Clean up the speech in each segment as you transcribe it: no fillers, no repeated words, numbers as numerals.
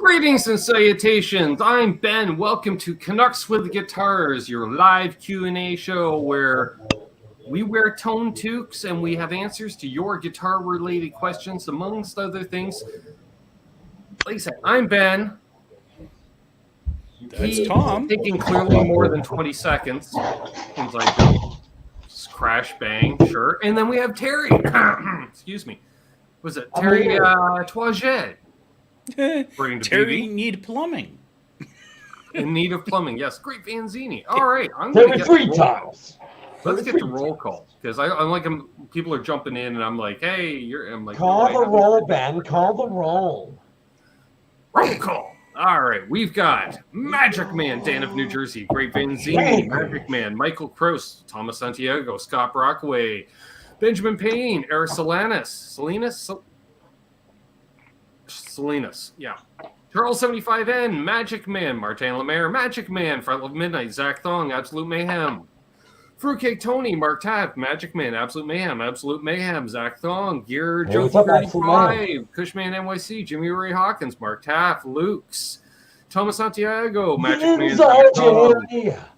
Greetings and salutations. I'm Ben. Welcome to Canucks With Guitars, your live Q&A show where we wear tone toques and we have answers to your guitar-related questions, amongst other things. Like I said, I'm Ben. That's Tom. Taking clearly more than 20 seconds. Seems like just crash, bang, sure. And then we have Terry. Excuse me. Was it Terry Toiget? Terry need plumbing. In need of plumbing, yes. Great Vanzini. All right, I'm going to get three times. Let's get the roll call because I'm like people are jumping in and I'm like, hey, I'm like, call the roll, Ben. Call the roll. Roll call. All right, we've got Magic Man, Dan of New Jersey, Great Vanzini, Magic Man, Michael Kroos, Thomas Santiago, Scott Brockway, Benjamin Payne, Eric Salinas, yeah. Charles 75N, Magic Man, Martin Lemaire, Magic Man, Front of Midnight, Zach Thong, Absolute Mayhem, Fruitcake Tony, Mark Taft, Magic Man, Absolute Mayhem, Zach Thong, Gear Junkie 35, Cushman NYC, Jimmy Ray Hawkins, Mark Taft, Lukes, Thomas Santiago, Magic Man,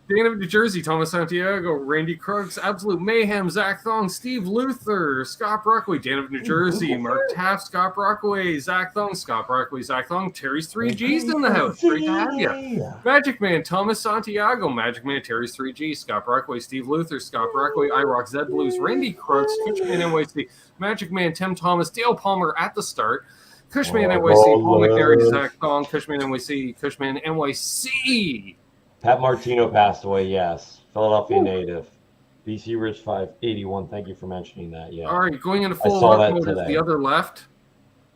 Dan of New Jersey, Thomas Santiago, Randy Crooks, Absolute Mayhem, Zach Thong, Steve Luther, Scott Brockway, Dan of New Jersey, Mark Taft, Scott Brockway, Zach Thong, Scott Brockway, Zach Thong, Terry's 3G's in the house. Great to have you. Magic Man, Thomas Santiago, Magic Man, Terry's 3G, Scott Brockway, Steve Luther, Scott Brockway, iRock, Zed Blues, Randy Crooks, Cushman NYC, Magic Man, Tim Thomas, Dale Palmer at the start, Cushman NYC, Paul McNary, Zach Thong, Cushman NYC. Pat Martino passed away, yes. Philadelphia native. BC Rich 581. Thank you for mentioning that. Yeah. All right, going into full luck mode is the other left.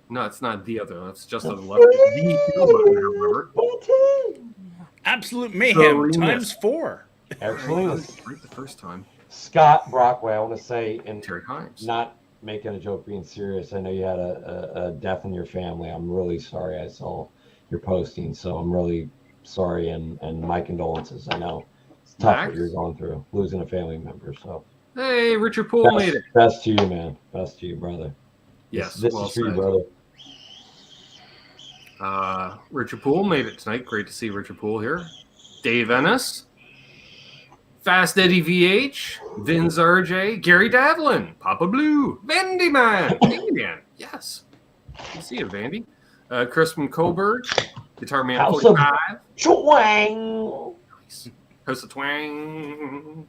No, it's not the other. That's just the left. Absolute Mayhem times 4. Absolutely. Right the first time. Scott Brockway, I want to say, and Terry Himes. Not making a joke, being serious. I know you had a death in your family. I'm really sorry. I saw your posting, so I'm really sorry, and my condolences. I know it's tough what you're going through, losing a family member. So hey, Richard Poole made it. Best to you, man. Best to you, brother. Yes, this is for you, brother. Richard Poole made it tonight. Great to see Richard Poole here. Dave Ennis, Fast Eddie VH, Vince RJ, Gary Davlin, Papa Blue, Vandy Man, yes. Good to see you, Vandy. Crispin Coburg, Guitar Man 45. Twang. House of Twang.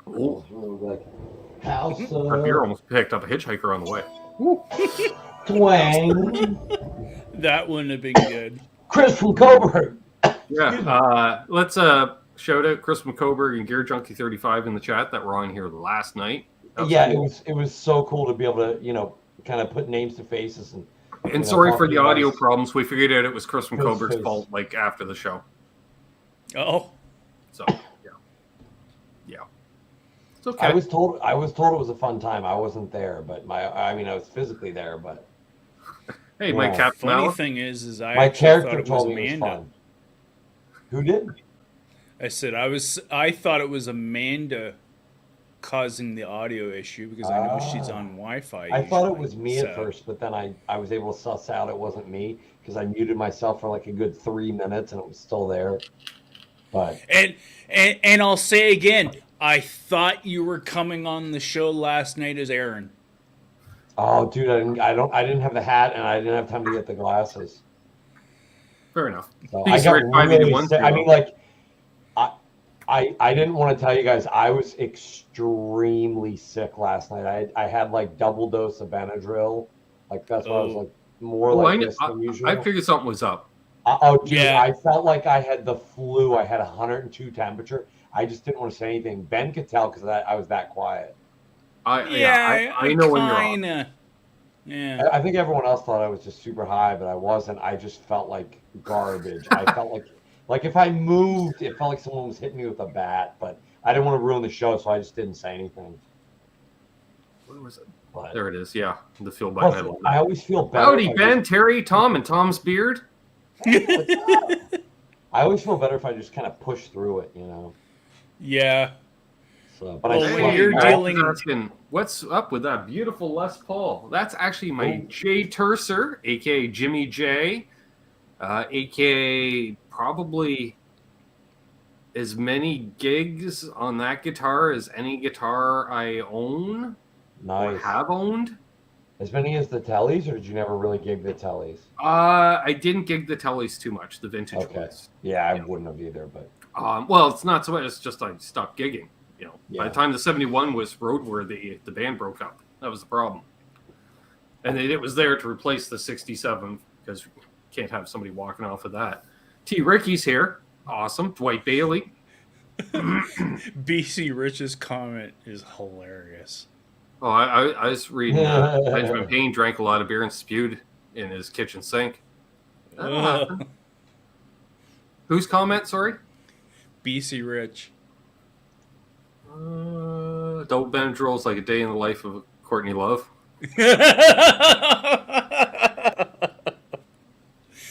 Oh. Our beer almost picked up a hitchhiker on the way. Twang. That wouldn't have been good. Crispin Coburg. Yeah. Let's shout out Crispin Coburg and Gear Junkie 35 in the chat that were on here last night. Yeah, cool. It was so cool to be able to, kind of put names to faces and sorry for the audio problems. We figured out it was Crispin Coburg's fault, like after the show. Oh, so yeah, it's okay. I was told it was a fun time. I wasn't there, but I was physically there, but hey, my cat. Funny thing is my character told me it was fun. Who did? I said I thought it was Amanda causing the audio issue because I know she's on Wi-Fi. I thought it was me at first, but then I was able to suss out it wasn't me because I muted myself for like a good 3 minutes and it was still there. But and I'll say again, I thought you were coming on the show last night as Aaron. Oh, dude, I didn't have the hat and I didn't have time to get the glasses. Fair enough. So I got really sick. I mean, like. I didn't want to tell you guys, I was extremely sick last night. I had like double dose of Benadryl. Like that's why I was like more this than usual. I figured something was up. Dude, yeah. I felt like I had the flu. I had 102 temperature. I just didn't want to say anything. Ben could tell because I was that quiet. I know when you're on. Yeah. I think everyone else thought I was just super high, but I wasn't. I just felt like garbage. I felt like if I moved, it felt like someone was hitting me with a bat, but I didn't want to ruin the show, so I just didn't say anything. Where was it? But there it is. Yeah, the feel button. I always feel better. Howdy, Ben, Terry, Tom, and Tom's beard. I always feel better if I just kind of push through it, Yeah. So, but you're dealing. Asking, what's up with that beautiful Les Paul? That's actually my Jay Tercer, aka Jimmy J, aka probably as many gigs on that guitar as any guitar I own or have owned. As many as the Tellys, or did you never really gig the Tellys? I didn't gig the Tellys too much, the vintage ones. Yeah, I wouldn't have either, but well, it's not so much, it's just I stopped gigging. By the time the 71 was roadworthy, the band broke up. That was the problem. And it was there to replace the 67 because you can't have somebody walking off of that. T. Ricky's here. Awesome. Dwight Bailey. BC Rich's comment is hilarious. Oh, I was reading Benjamin Payne drank a lot of beer and spewed in his kitchen sink. Whose comment, sorry? BC Rich. Double Benadryl's like a day in the life of Courtney Love.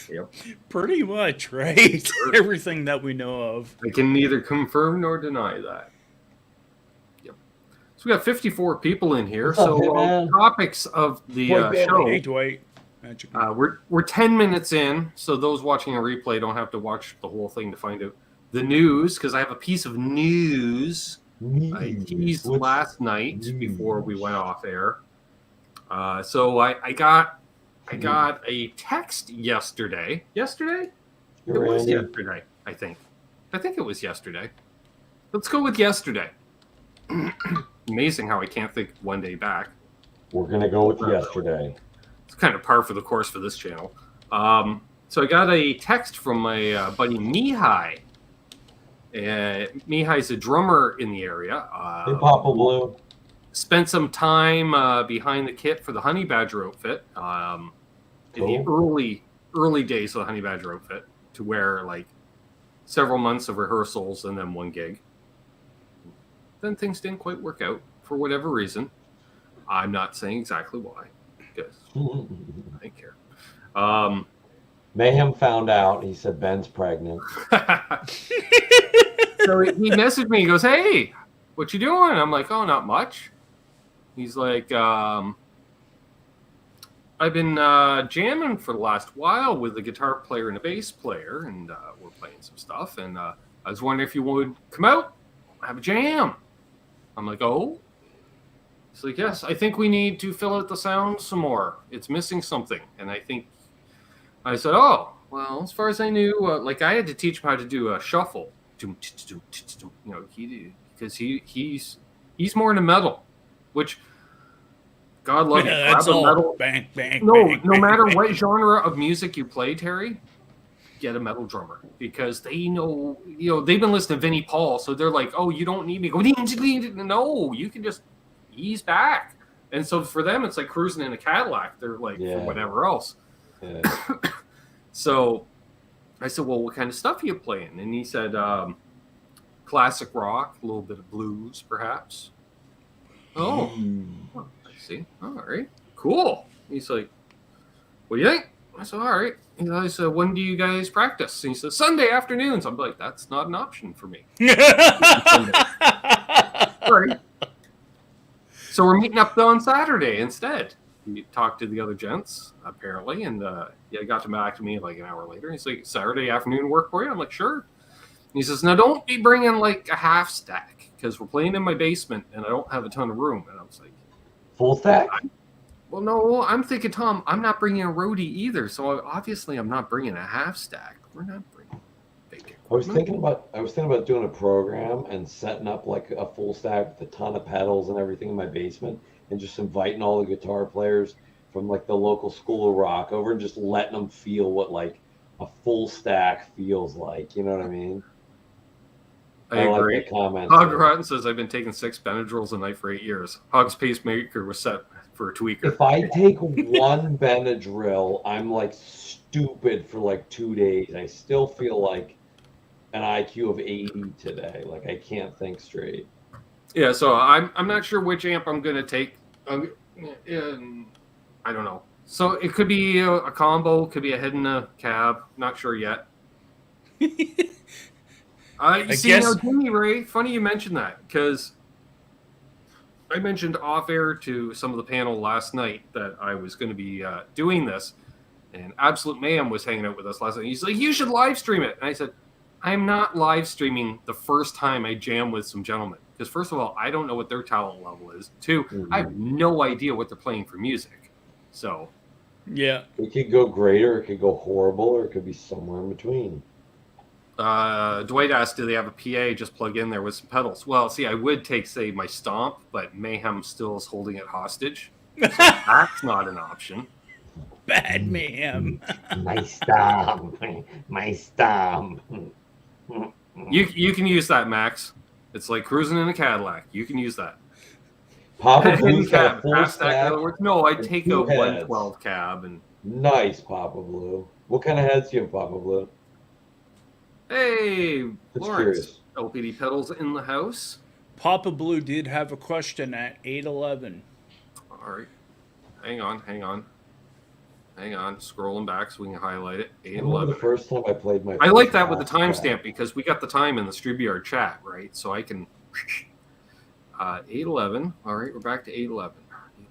Yep. Pretty much, right? Sure. Everything that we know of. I can neither confirm nor deny that. Yep. So we got 54 people in here. Topics of the show. Hey, Dwight. We're 10 minutes in, so those watching a replay don't have to watch the whole thing to find out the news, because I have a piece of news I teased last night before we went off air. So I got a text yesterday. Yesterday? It was yesterday, I think. I think it was yesterday. Let's go with yesterday. Amazing how I can't think one day back. We're going to go with yesterday. It's kind of par for the course for this channel. So I got a text from my buddy Mihai. Mihai's a drummer in the area. Hey, Papa Blue. Spent some time behind the kit for the Honey Badger outfit in the early days of the Honey Badger outfit, to wear like several months of rehearsals and then one gig. Then things didn't quite work out for whatever reason. I'm not saying exactly why, because I care. Mayhem found out. He said Ben's pregnant. So he messaged me. He goes, "Hey, what you doing?" I'm like, "Oh, not much." He's like, "I've been jamming for the last while with a guitar player and a bass player, and we're playing some stuff. And I was wondering if you would come out, have a jam." I'm like, "Oh." He's like, "Yes, I think we need to fill out the sound some more. It's missing something." And I said, "Oh, well, as far as I knew, like I had to teach him how to do a shuffle, because he's more into metal, which God love you. That's all. Metal. Bang, bang, No, bang, no bang, matter bang. what genre of music you play, Terry, get a metal drummer, because they know, they've been listening to Vinnie Paul, so they're like, oh, you don't need me. Go, no, you can just ease back. And so for them, it's like cruising in a Cadillac. They're like, for whatever else. Yeah. So I said, well, what kind of stuff are you playing? And he said, classic rock, a little bit of blues, perhaps. Oh, I see. All right, cool. He's like, what do you think? I said, all right. I said, when do you guys practice? And he said, Sunday afternoons. I'm like, that's not an option for me. All right. So we're meeting up on Saturday instead. He talked to the other gents, apparently, and he got back to me like an hour later. He's like, Saturday afternoon work for you? I'm like, sure. He says, now don't be bringing like a half stack, because we're playing in my basement and I don't have a ton of room. And I was like, full stack? Well, no, I'm thinking, Tom, I'm not bringing a roadie either. So obviously I'm not bringing a half stack. We're not bringing big equipment. I was thinking about doing a program and setting up like a full stack with a ton of pedals and everything in my basement, and just inviting all the guitar players from like the local school of rock over and just letting them feel what like a full stack feels like. You know what I mean? I agree. Like the comments. Hog Rotten says, I've been taking 6 Benadryls a night for 8 years. Hog's pacemaker was set for a tweaker. If I take one Benadryl, I'm like stupid for like 2 days. I still feel like an IQ of 80 today. Like I can't think straight. Yeah, so I'm not sure which amp I'm going to take. I don't know. So it could be a combo, could be a head and a cab. Not sure yet. Jimmy Ray, funny you mentioned that, because I mentioned off air to some of the panel last night that I was going to be doing this, and Absolute Mayhem was hanging out with us last night. He's like, "You should live stream it." And I said, "I'm not live streaming the first time I jam with some gentlemen, because first of all, I don't know what their talent level is. Two, I have no idea what they're playing for music. So, yeah, it could go great, or it could go horrible, or it could be somewhere in between." Dwight asked, "Do they have a PA just plug in there with some pedals?" Well, see, I would take, say, my Stomp, but Mayhem still is holding it hostage. So that's not an option. Bad Mayhem. My Stomp. My Stomp. You can use that, Max. It's like cruising in a Cadillac. You can use that. Papa Blue's got a full Past that, in stack. other words, no, I'd take a Two heads. 112 cab and. Nice, Papa Blue. What kind of heads do you have, Papa Blue? Hey, Just Lawrence. curious. LPD Pedals in the house. Papa Blue did have a question at 8:11. All right. Hang on. Scrolling back so we can highlight it. I remember the 8:11. first time I played my. I like that with the first timestamp because we got the time in the StreamYard chat, right? So I can. 8:11. All right, we're back to 8:11.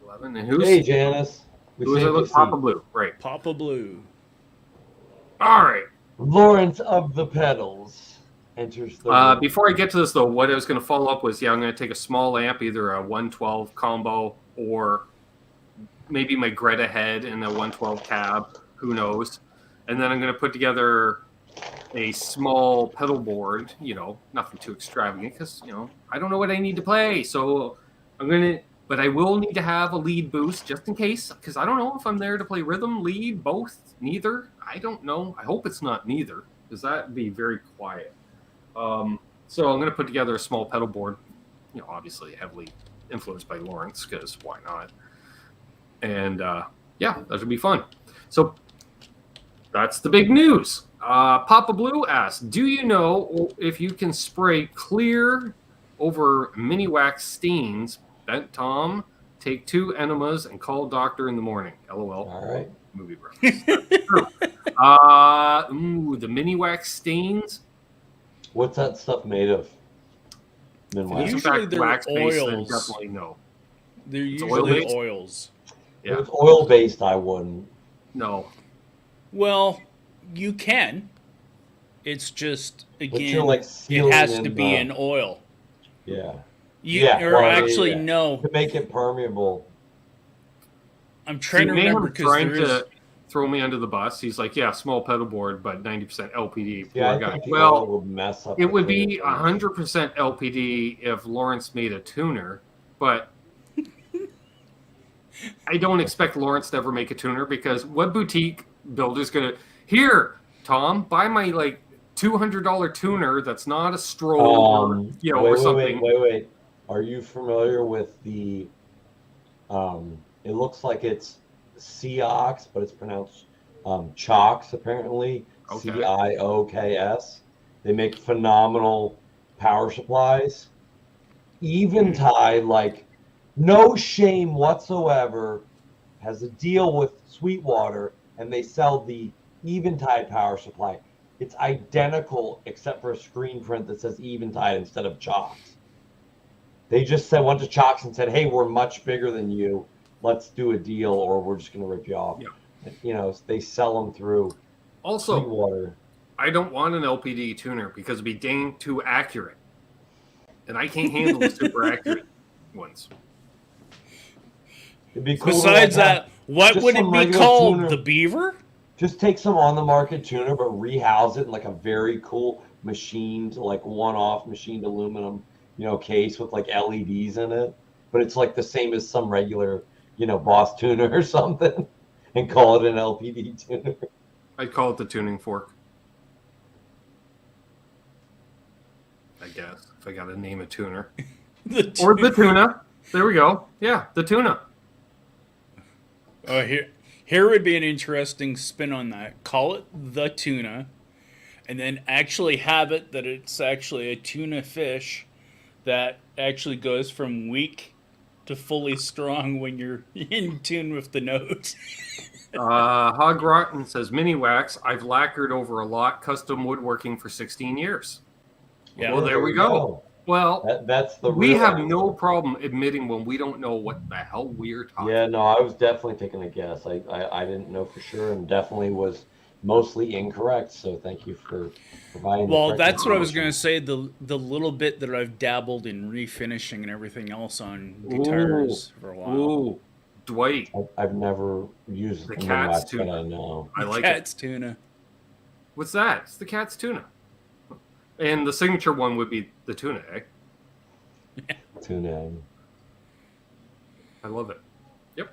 8:11. And who's Hey, Janice. who is it? Look, Papa Blue. Right. Papa Blue. All right. Lawrence of the Pedals enters the room. Before I get to this, though, what I was going to follow up was, I'm going to take a small amp, either a 112 combo or maybe my Greta head and a 112 cab, who knows. And then I'm going to put together a small pedal board, nothing too extravagant because, I don't know what I need to play. So but I will need to have a lead boost just in case, because I don't know if I'm there to play rhythm, lead, both, neither. I don't know. I hope it's not neither, because that'd be very quiet. So I'm going to put together a small pedal board, obviously heavily influenced by Lawrence, because why not? And that should be fun. So that's the big news. Papa Blue asks, do you know if you can spray clear over mini wax stains? Bent Tom, take 2 enemas and call doctor in the morning. LOL. All right. Movie reference. True. The mini wax stains. What's that stuff made of? Then If wax. it's in Usually fact they're wax-based, then oils. definitely no. They're It's usually oil-based? oils. If Yeah. it's oil based, I wouldn't. No. Well, you can. It's just, But again, you're like it sealing has to in be the- an oil. Yeah. Actually, yeah. no. To make it permeable. I'm trying to remember because trying there is... to throw me under the bus. He's like, yeah, small pedal board, but 90% LPD. Poor Yeah, I guy. think the Well, oil would mess up. it the would be finish. 100% LPD if Lawrence made a tuner, but I don't expect Lawrence to ever make a tuner, because what boutique builder's gonna here, Tom, buy my like $200 tuner that's not a stroll or or something. Wait. Are you familiar with the? It looks like it's Ciox, but it's pronounced Ciox apparently. Okay. Cioks. They make phenomenal power supplies. Eventide, like no shame whatsoever, has a deal with Sweetwater, and they sell the Eventide power supply. It's identical except for a screen print that says Eventide instead of Ciox. They just went to Ciox and said, "Hey, we're much bigger than you. Let's do a deal, or we're just going to rip you off." Yeah. They sell them through Also, Sweetwater. I don't want an LPD tuner because it'd be dang too accurate, and I can't handle the super accurate ones. It'd be cool to, Besides like, have that, what just would it some be regular called? tuner. The Beaver? Just take some on the market tuner, but rehouse it in like a very cool machined, like one-off machined aluminum, case with like LEDs in it. But it's like the same as some regular, Boss tuner or something, and call it an LPD tuner. I'd call it the tuning fork, I guess, if I got to name a tuner. Or the tuna. There we go. Yeah, the tuna. Here would be an interesting spin on that. Call it the tuna, and then actually have it that it's actually a tuna fish that actually goes from weak to fully strong when you're in tune with the notes. Hog Rotten says, mini wax, I've lacquered over a lot, custom woodworking for 16 years. Yeah. Well, there we go. Well, that's the we real have answer. no problem admitting when we don't know what the hell we're talking. Yeah, no, I was definitely taking a guess. I didn't know for sure, and definitely was mostly incorrect. So thank you for providing. Well, the correct that's what I was going to information. say. The little bit that I've dabbled in refinishing and everything else on guitars for a while. Ooh, Dwight. I've never used The the cat's wax, but tuna. I know. I like Cat's it. tuna. What's that? It's the cat's tuna. And the signature one would be the tuna egg. Tuna. I love it. Yep.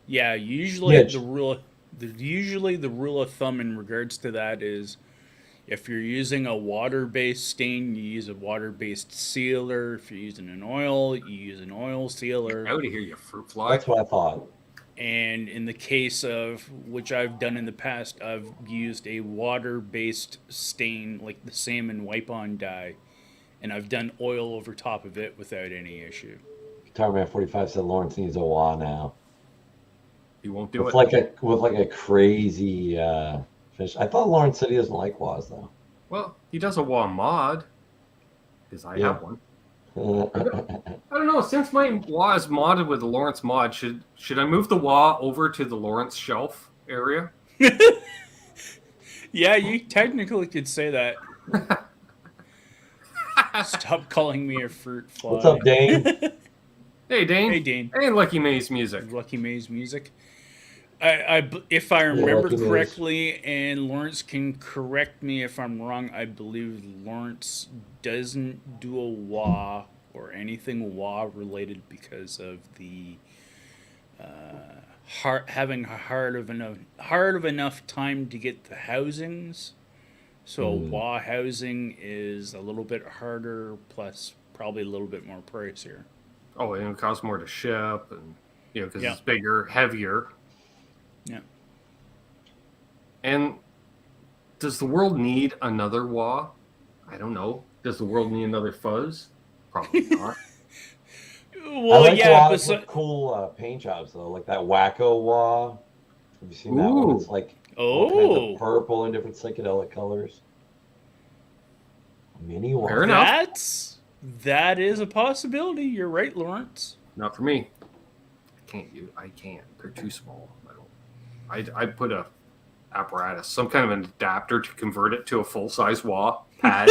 Yeah, usually Yeah. the rule of thumb in regards to that is if you're using a water-based stain, you use a water-based sealer. If you're using an oil, you use an oil sealer. Out of here, you fruit fly. That's what I thought. And in the case of, which I've done in the past, I've used a water-based stain, like the salmon wipe-on dye, and I've done oil over top of it without any issue. Guitar Man 45 said Lawrence needs a wah now. You won't do With it. like a crazy finish. I thought Lawrence said he doesn't like wahs though. Well, he does a wah mod, because I have one. I I don't know. Since my wah is modded with the Lawrence mod, should I move the wah over to the Lawrence shelf area? Yeah, you technically could say that. Stop calling me a fruit fly. What's up, Dane? Hey, Dane. Hey, Dane. Hey, Lucky Maze Music. Lucky Maze Music. If I remember Lucky Maze. correctly, and Lawrence can correct me if I'm wrong, I believe Lawrence doesn't do a wah or anything wah related because of the having a hard of enough time to get the housings. So wah housing is a little bit harder, plus probably a little bit more pricier. Oh, and it costs more to ship, and because Yeah. it's bigger, heavier. Yeah. And does the world need another wah? I don't know. Does the world need another fuzz? Probably not. Well, I like yeah, wahs but with cool paint jobs though, like that Wacko wah. Have you seen that one? It's like all kinds oh, of purple and different psychedelic colors. Mini wah. Fair enough. That is a possibility. You're right, Lawrence. Not for me. I can't. They're too small. I'd put a apparatus, some kind of an adapter to convert it to a full-size wah pad.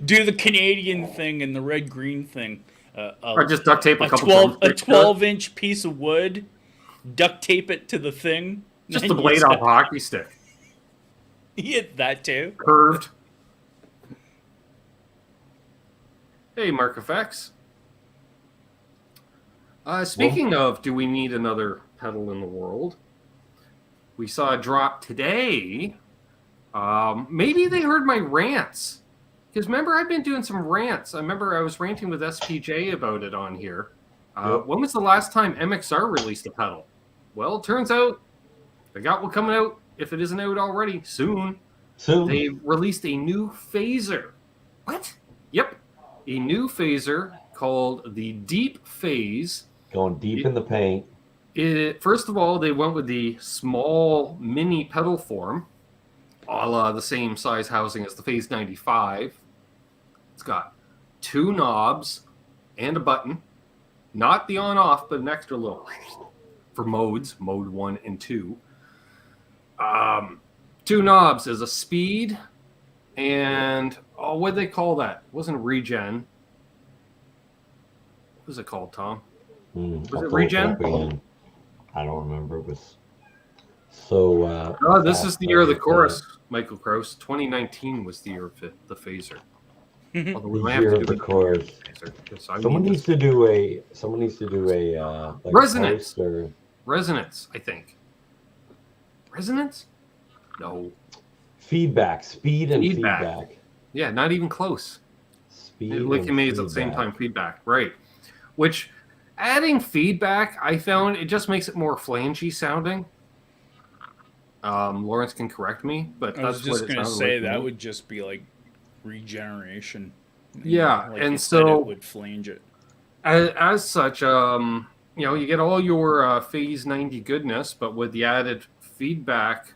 Do the Canadian thing and the red-green thing. Or just duct tape a couple 12-inch piece of wood, duct tape it to the thing. Just the blade off a hockey stick. Yeah, that too. Curved. Hey, Mark Effects. Speaking of, do we need another pedal in the world? We saw a drop today. Maybe they heard my rants. Because remember, I've been doing some rants. I remember I was ranting with SPJ about it on here. When was the last time MXR released a pedal? Well, it turns out they got one coming out, if it isn't out already, soon. They released a new phaser. What? Yep. A new phaser called the Deep Phase. Going deep in the paint. First of all, they went with the small mini pedal form, a la the same size housing as the Phase 95. It's got 2 knobs and a button. Not the on-off, but an extra little for modes, mode 1 and 2. 2 knobs is a speed and, what do they call that? It wasn't regen. What was it called, Tom? Was it regen? I don't remember. It was so. This is the year of the chorus, Michael Krause. 2019 was the year of the phaser. Although we might have to do the chorus. Someone needs to do a like resonance. Or... Resonance, I think. Resonance? No. Feedback, speed and feedback. Yeah, not even close. Speed like you made at the same time, feedback, right? Which adding feedback, I found it just makes it more flangey sounding. Lawrence can correct me, but I was that's just going to say that would just be like regeneration. Yeah, like and so it would flange it. As such, you get all your Phase 90 goodness, but with the added feedback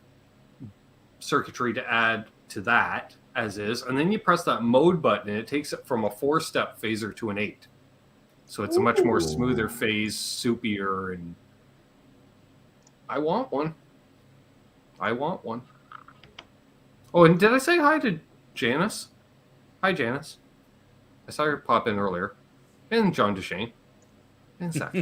circuitry to add to that, as is, and then you press that mode button, and it takes it from a 4-step phaser to an 8. So it's a much more smoother phase, soupier, and I want one. I want one. Oh, and did I say hi to Janice? Hi, Janice. I saw her pop in earlier. And John Duchesne. And Zach.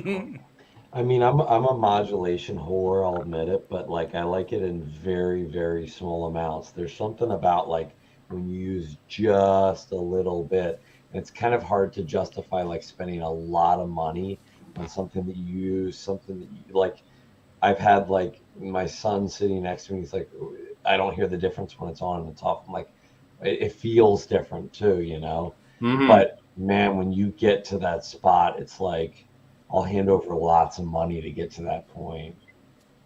I mean, I'm a modulation whore, I'll admit it, but like I like it in very, very small amounts. There's something about like when you use just a little bit, it's kind of hard to justify like spending a lot of money on something that you use, something that you like. I've had like my son sitting next to me. He's like, I don't hear the difference when it's on and it's off. I'm like, it feels different too, you know? Mm-hmm. But man, when you get to that spot, it's like, I'll hand over lots of money to get to that point.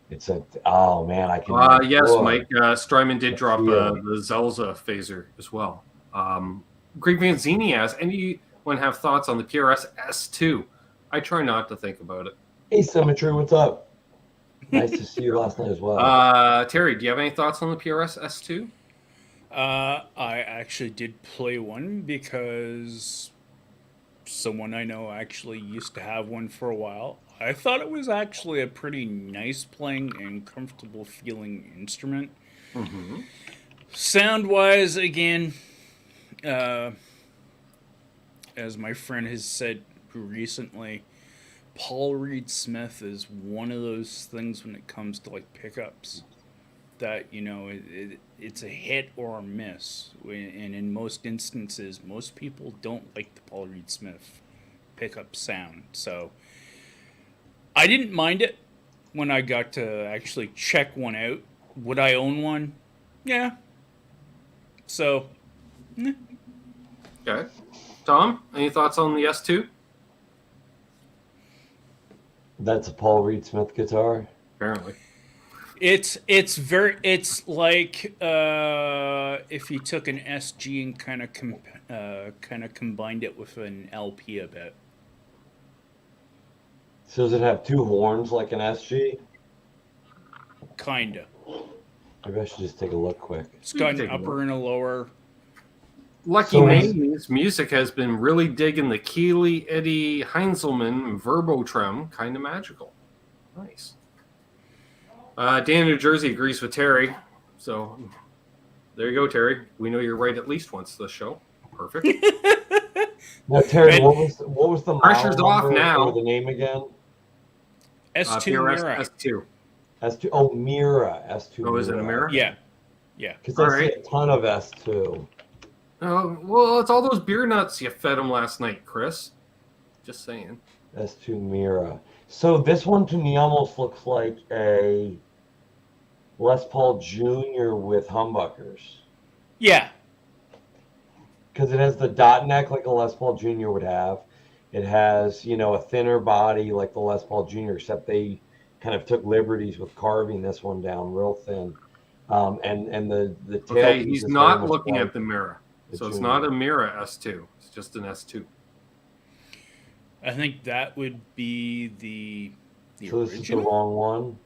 It's oh man, I can. Yes, Mike Strymon did drop the Zelza phaser as well. Greg Vanzini asks, anyone have thoughts on the Prs S2? I try not to think about it. Hey, Symmetry, what's up? Nice to see you last night as well. Terry, do you have any thoughts on the Prs S2? I actually did play one because someone I know actually used to have one for a while. I thought it was actually a pretty nice playing and comfortable feeling instrument. Mm-hmm. Sound-wise, again, as my friend has said recently, Paul Reed Smith is one of those things when it comes to like pickups that, you know, it's a hit or a miss. And in most instances, most people don't like the Paul Reed Smith pickup sound. So I didn't mind it when I got to actually check one out. Would I own one? Yeah. So, Okay. Tom, any thoughts on the S2? That's a Paul Reed Smith guitar? Apparently. It's like if you took an SG and kind of combined it with an LP a bit. So does it have two horns like an SG? Kinda. Maybe I should just take a look quick. It's got an upper and a lower. Lucky May's music has been really digging the Keeley, Eddie, Heinzelman, Verbotrem, kind of magical. Nice. Dan New Jersey agrees with Terry. So there you go, Terry. We know you're right at least once this show. Perfect. Now, Terry, what was the pressure's off now? Or the name again? S2 Mira. S2. S2. Oh, Mira. S2. Oh, is it a Mira? Yeah. Yeah. Because I see a ton of S2. Oh, well, it's all those beer nuts you fed him last night, Chris. Just saying. S2 Mira. So this one to me almost looks like a Les Paul Jr. with humbuckers. Yeah. Because it has the dot neck like a Les Paul Jr. would have. It has, you know, a thinner body like the Les Paul Jr., except they kind of took liberties with carving this one down real thin. And the tail. Okay, he's not looking at the Mira. So it's not a Mira S2. It's just an S2. I think that would be the so original. This is the wrong one?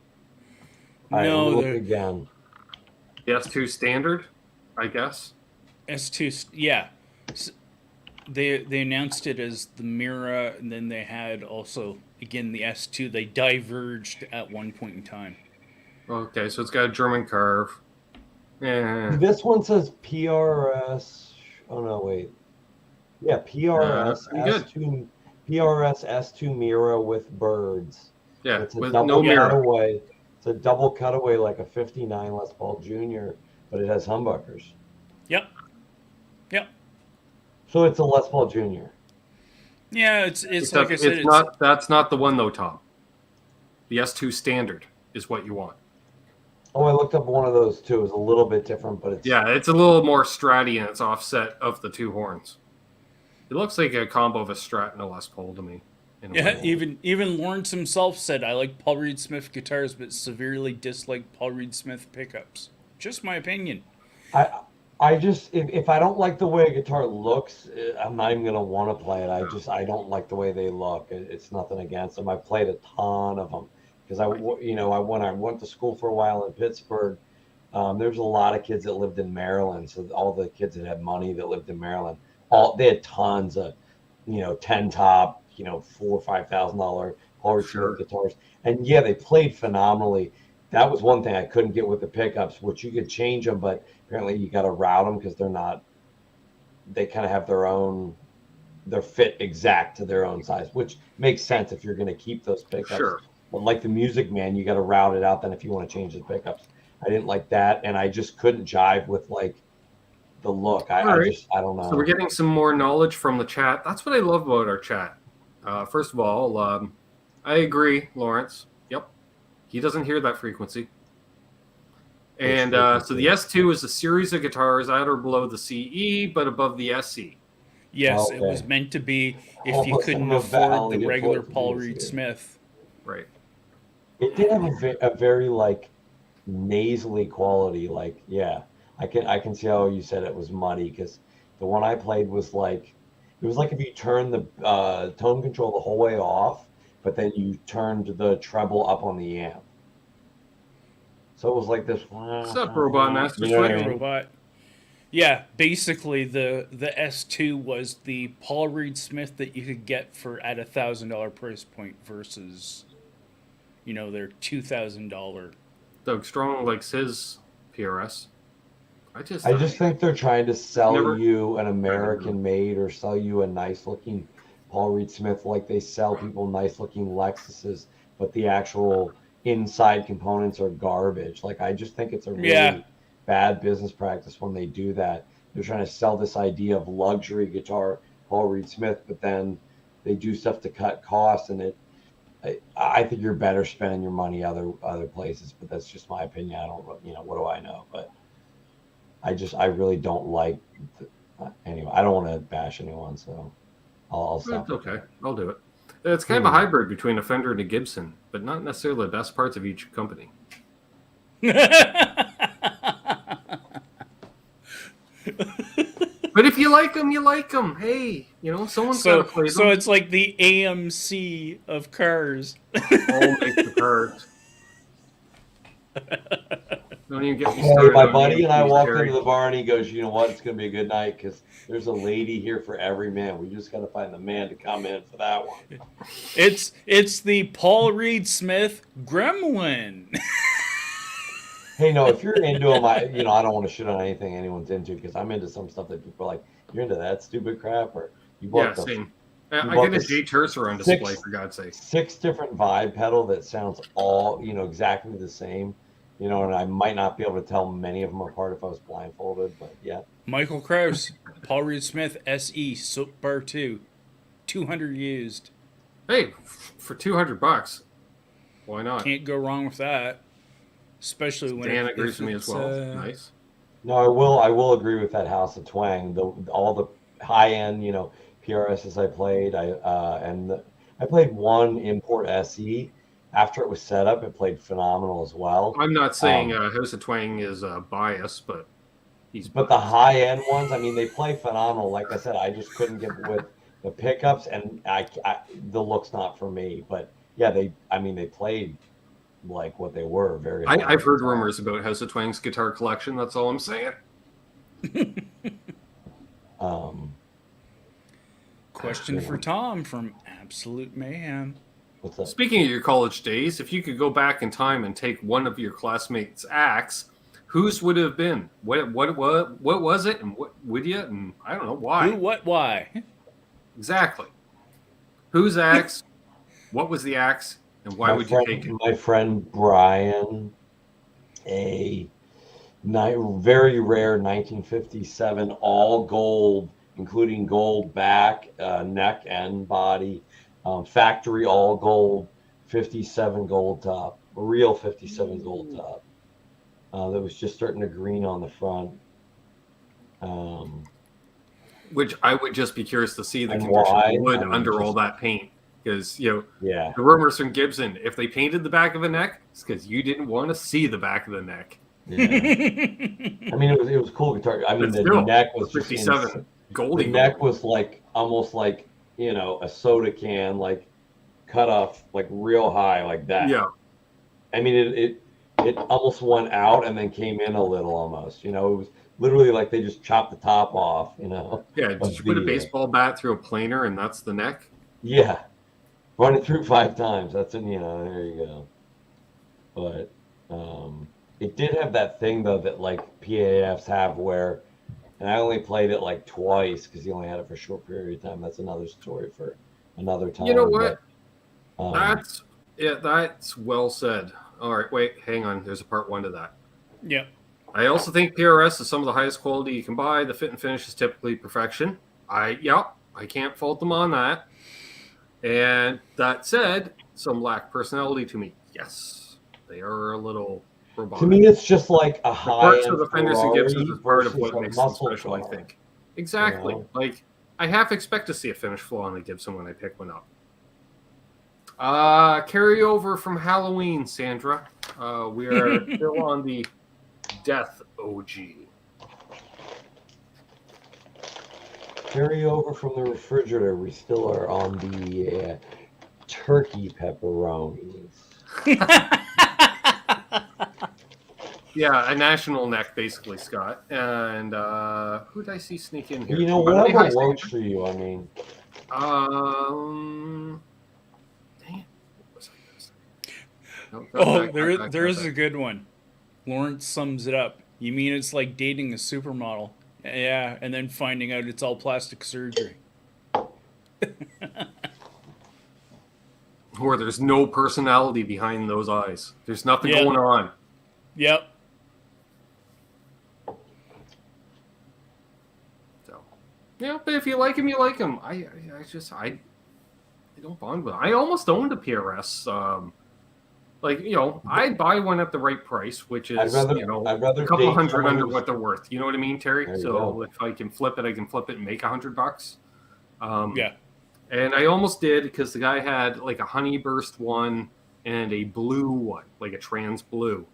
No, look again. The S2 standard, I guess. S2, yeah. They announced it as the Mira, and then they had also, again, the S2. They diverged at one point in time. Okay, so it's got a German carve. Yeah. This one says PRS. Oh, no, wait. Yeah, PRS S2. PRS S2 Mira with birds. Yeah, it's a with double no Mira. Cutaway. It's a double cutaway like a 59 Les Paul Jr., but it has humbuckers. Yep. So it's a Les Paul Jr. Yeah, it's like I said. That's not the one though, Tom. The S2 standard is what you want. Oh, I looked up one of those too. It's a little bit different, but it's a little more stratty in its offset of the two horns. It looks like a combo of a Strat and a Les Paul to me. Yeah, even Lawrence himself said, I like Paul Reed Smith guitars, but severely dislike Paul Reed Smith pickups. Just my opinion. I just, if I don't like the way a guitar looks, I'm not even going to want to play it. I don't like the way they look. It's nothing against them. I played a ton of them because when I went to school for a while in Pittsburgh, There's a lot of kids that lived in Maryland. So all the kids that had money that lived in Maryland, they had tons of, 10 top, $4,000 or $5,000 Paul Smith guitars. And yeah, they played phenomenally. That was one thing I couldn't get with the pickups, which you could change them, but apparently you got to route them because they kind of have their fit exact to their own size, which makes sense if you're going to keep those pickups. Sure. But like the Music Man, you got to route it out then if you want to change the pickups. I didn't like that, and I just couldn't jive with like the look. I don't know. So we're getting some more knowledge from the chat. That's what I love about our chat. First of all, I agree, Lawrence. Yep, he doesn't hear that frequency. And so the S2 is a series of guitars at or below the CE, but above the SE. Yes, it was meant to be if you couldn't afford the regular Paul Reed Smith. Right. It did have a very like nasally quality. Like, yeah, I can see how you said it was muddy because the one I played was like, it was like if you turned the tone control the whole way off, but then you turned the treble up on the amp. So it was like this. What's up, Robot Master? Robot. Yeah, basically the S2 was the Paul Reed Smith that you could get for at $1,000 price point versus, their $2,000. Doug Strong likes his PRS. I just think they're trying to sell you an American made or sell you a nice looking Paul Reed Smith like they sell people nice looking Lexuses, but the actual inside components are garbage. Like I just think it's a really bad business practice when they do that. They're trying to sell this idea of luxury guitar Paul Reed Smith, but then they do stuff to cut costs, and I think you're better spending your money other places, but that's just my opinion. I don't, what do I know? But I really don't like. Anyway, I don't want to bash anyone, so I'll stop. It's okay, I'll do it. It's kind of a hybrid between a Fender and a Gibson, but not necessarily the best parts of each company. But if you like them, you like them. Hey, someone's got to play them. So it's like the AMC of cars. All make the cards. Don't even get me started. Hey, my buddy and I walked into the bar and he goes, "You know what? It's going to be a good night because there's a lady here for every man. We just got to find the man to come in for that one." It's the Paul Reed Smith Gremlin. Hey, no, if you're into them, I don't want to shit on anything anyone's into because I'm into some stuff that people are like, "You're into that stupid crap," or you bought same. I get a J Tercer on display, for God's sake. 6 different vibe pedal that sounds all, exactly the same. And I might not be able to tell many of them apart if I was blindfolded, but yeah. Michael Krause, Paul Reed Smith SE, Soap Bar 2, 200 used. Hey, for $200, why not? Can't go wrong with that. Especially when Dan agrees with me as well. Nice. No, I will agree with that House of Twang. All the high end, PRSs I played. I played one import SE. After it was set up, it played phenomenal as well. I'm not saying House of Twang is biased, but But the high end ones, they play phenomenal. Like I said, I just couldn't get with the pickups, and the look's not for me. But yeah, they played like what they were. I've heard rumors about House of Twang's guitar collection. That's all I'm saying. Question for Tom from Absolute Mayhem. What's up? Speaking of your college days, if you could go back in time and take one of your classmates' axe, whose would it have been? What was it, and what would you? And I don't know why. Who, what, why? Exactly. Whose axe? What was the axe? And why would you take it? My friend Brian, a very rare 1957 all gold, including gold back, neck, and body, factory all gold, 57 gold top, a real 57 gold top. That was just starting to green on the front. Which I would just be curious to see the condition of wood under all that paint. Because, the rumors from Gibson, if they painted the back of the neck, it's because you didn't want to see the back of the neck. Yeah. It was cool guitar. The neck was 57 gold. The neck was like almost like, a soda can, like cut off like real high like that. Yeah. It it almost went out and then came in a little almost. You know, it was literally like they just chopped the top off. You know. Yeah, did you put a baseball bat through a planer and that's the neck? Yeah, run it through 5 times. That's it. You know, there you go. But it did have that thing though that like PAFs have where, and I only played it like twice because he only had it for a short period of time. That's another story for another time. You know what? But, That's well said. All right, wait, hang on. There's a part 1 to that. Yeah. I also think PRS is some of the highest quality you can buy. The fit and finish is typically perfection. I can't fault them on that. And that said, some lack personality to me. Yes, they are a little robotic. to me, it's just like a high Parts of the Fenders and Gibsons is part of what makes them special, I think. Exactly. You know? Like, I half expect to see a finish flaw on a Gibson when I pick one up. Carryover from Halloween, Sandra. We are still on the Death OG. Carry over from the refrigerator. We still are on the turkey pepperonis. Yeah, a national neck, basically, Scott. And who did I see sneak in here? You know, whatever works for you. I mean, dang it. What was I gonna say? There is a good one. Lawrence sums it up. You mean it's like dating a supermodel? Yeah, and then finding out it's all plastic surgery. Or there's no personality behind those eyes. There's nothing going on. Yep. So, yeah, but if you like him, you like him. I don't bond with him. I almost owned a PRS. Like, you know, I'd buy one at the right price, which is, I'd rather a couple hundred under who's- what they're worth. You know what I mean, Terry? There you So go. if I can flip it, I can flip it and make $100. Yeah. And I almost did because the guy had like a honeyburst one and a blue one, like a trans blue.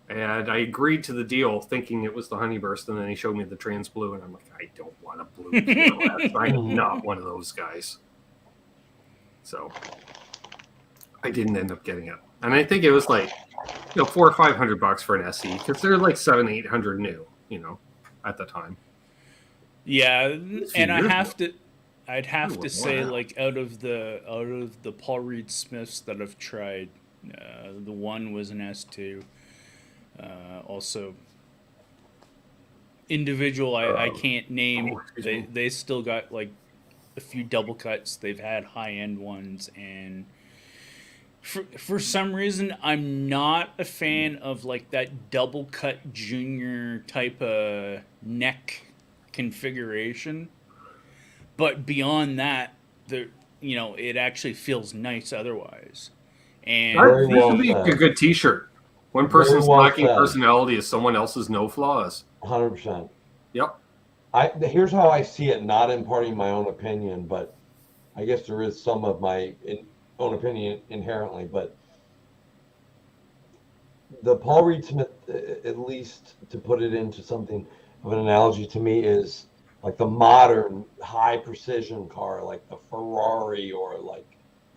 And I agreed to the deal thinking it was the honeyburst, and then he showed me the trans blue, and I'm like, I don't want a blue PRS. I'm not one of those guys. So I didn't end up getting it. And I think it was like, $400 or $500 for an SE because they're like $700-800 new, at the time. Yeah, and I'd have to Ooh, say, wow. like, out of the Paul Reed Smiths that I've tried, the one was an S2. Also, individual I can't name. They still got like a few double cuts. They've had high end ones, and for some reason I'm not a fan of like that double cut junior type of neck configuration. But beyond that, it actually feels nice otherwise. And That would be a good T-shirt. One person's lacking personality is someone else's no flaws. 100%. Yep. Here's how I see it, not imparting my own opinion, but I guess there is some of my own opinion inherently. But the Paul Reed Smith, at least to put it into something of an analogy to me, is like the modern high precision car, like the Ferrari or like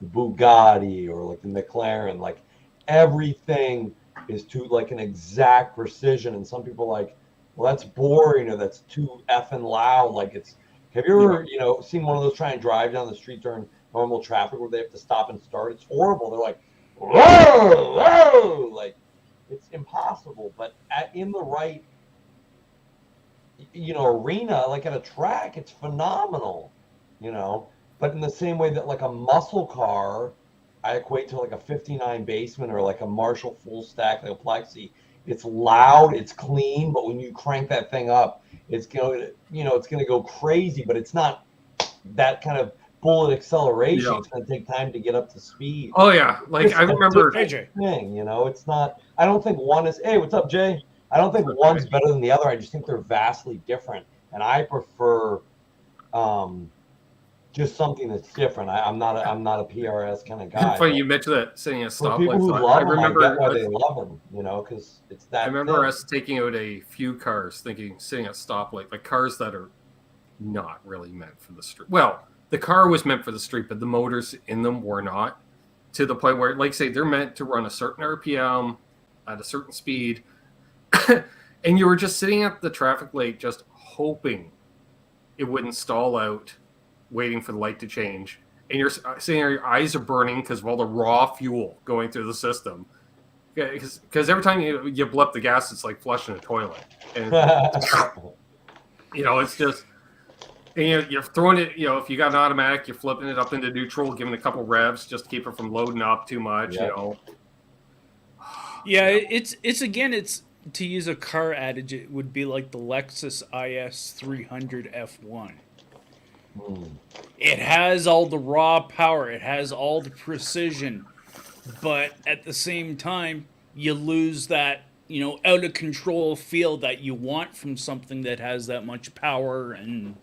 the Bugatti or like the McLaren. Like everything is to like an exact precision, and some people are like, well, that's boring or that's too effing loud. Like have you ever seen one of those try and drive down the street during normal traffic where they have to stop and start? It's horrible. They're like, whoa, whoa, like it's impossible. But in the right arena, like at a track, it's phenomenal. But in the same way that like a muscle car, I equate to like a 59 Baseman or like a Marshall full stack, like a Plexi. It's loud, it's clean, but when you crank that thing up, it's going to go crazy, but it's not that kind of bullet acceleration. Yeah. It's going to take time to get up to speed. Oh yeah, like I remember AJ. It's not. I don't think one is. Hey, what's up, Jay? I don't think one's better than the other. I just think they're vastly different, and I prefer just something that's different. I'm not a PRS kind of guy. Funny you mentioned that sitting at stoplights. People who love them, I get why they love them. Because it's that. I remember us taking out a few cars, sitting at stoplight, like cars that are not really meant for the street. Well, the car was meant for the street, but the motors in them were not. To the point where, like, say, they're meant to run a certain RPM, at a certain speed, and you were just sitting at the traffic light just hoping it wouldn't stall out, waiting for the light to change. And you're sitting there, your eyes are burning because of all the raw fuel going through the system. Because every time you blip the gas, it's like flushing a toilet. And, it's just... And you're throwing it, if you got an automatic, you're flipping it up into neutral, giving it a couple revs just to keep it from loading up too much, Yeah, it's to use a car adage, it would be like the Lexus IS 300 F1. It has all the raw power, it has all the precision, but at the same time, you lose that, out of control feel that you want from something that has that much power and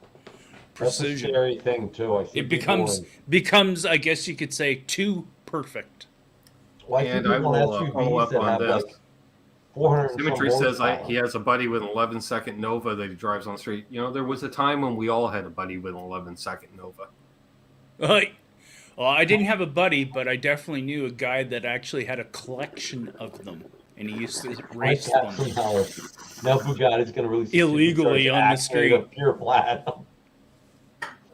precision. That's a scary thing too. I think it becomes, I guess you could say, too perfect. Well, and I will follow up on this. Like 400 Symmetry says he has a buddy with an 11-second Nova that he drives on the street. There was a time when we all had a buddy with an 11-second Nova. Well, I didn't have a buddy, but I definitely knew a guy that actually had a collection of them, and he used to race them. Now Bugatti's going to release illegally on the street of pure platinum.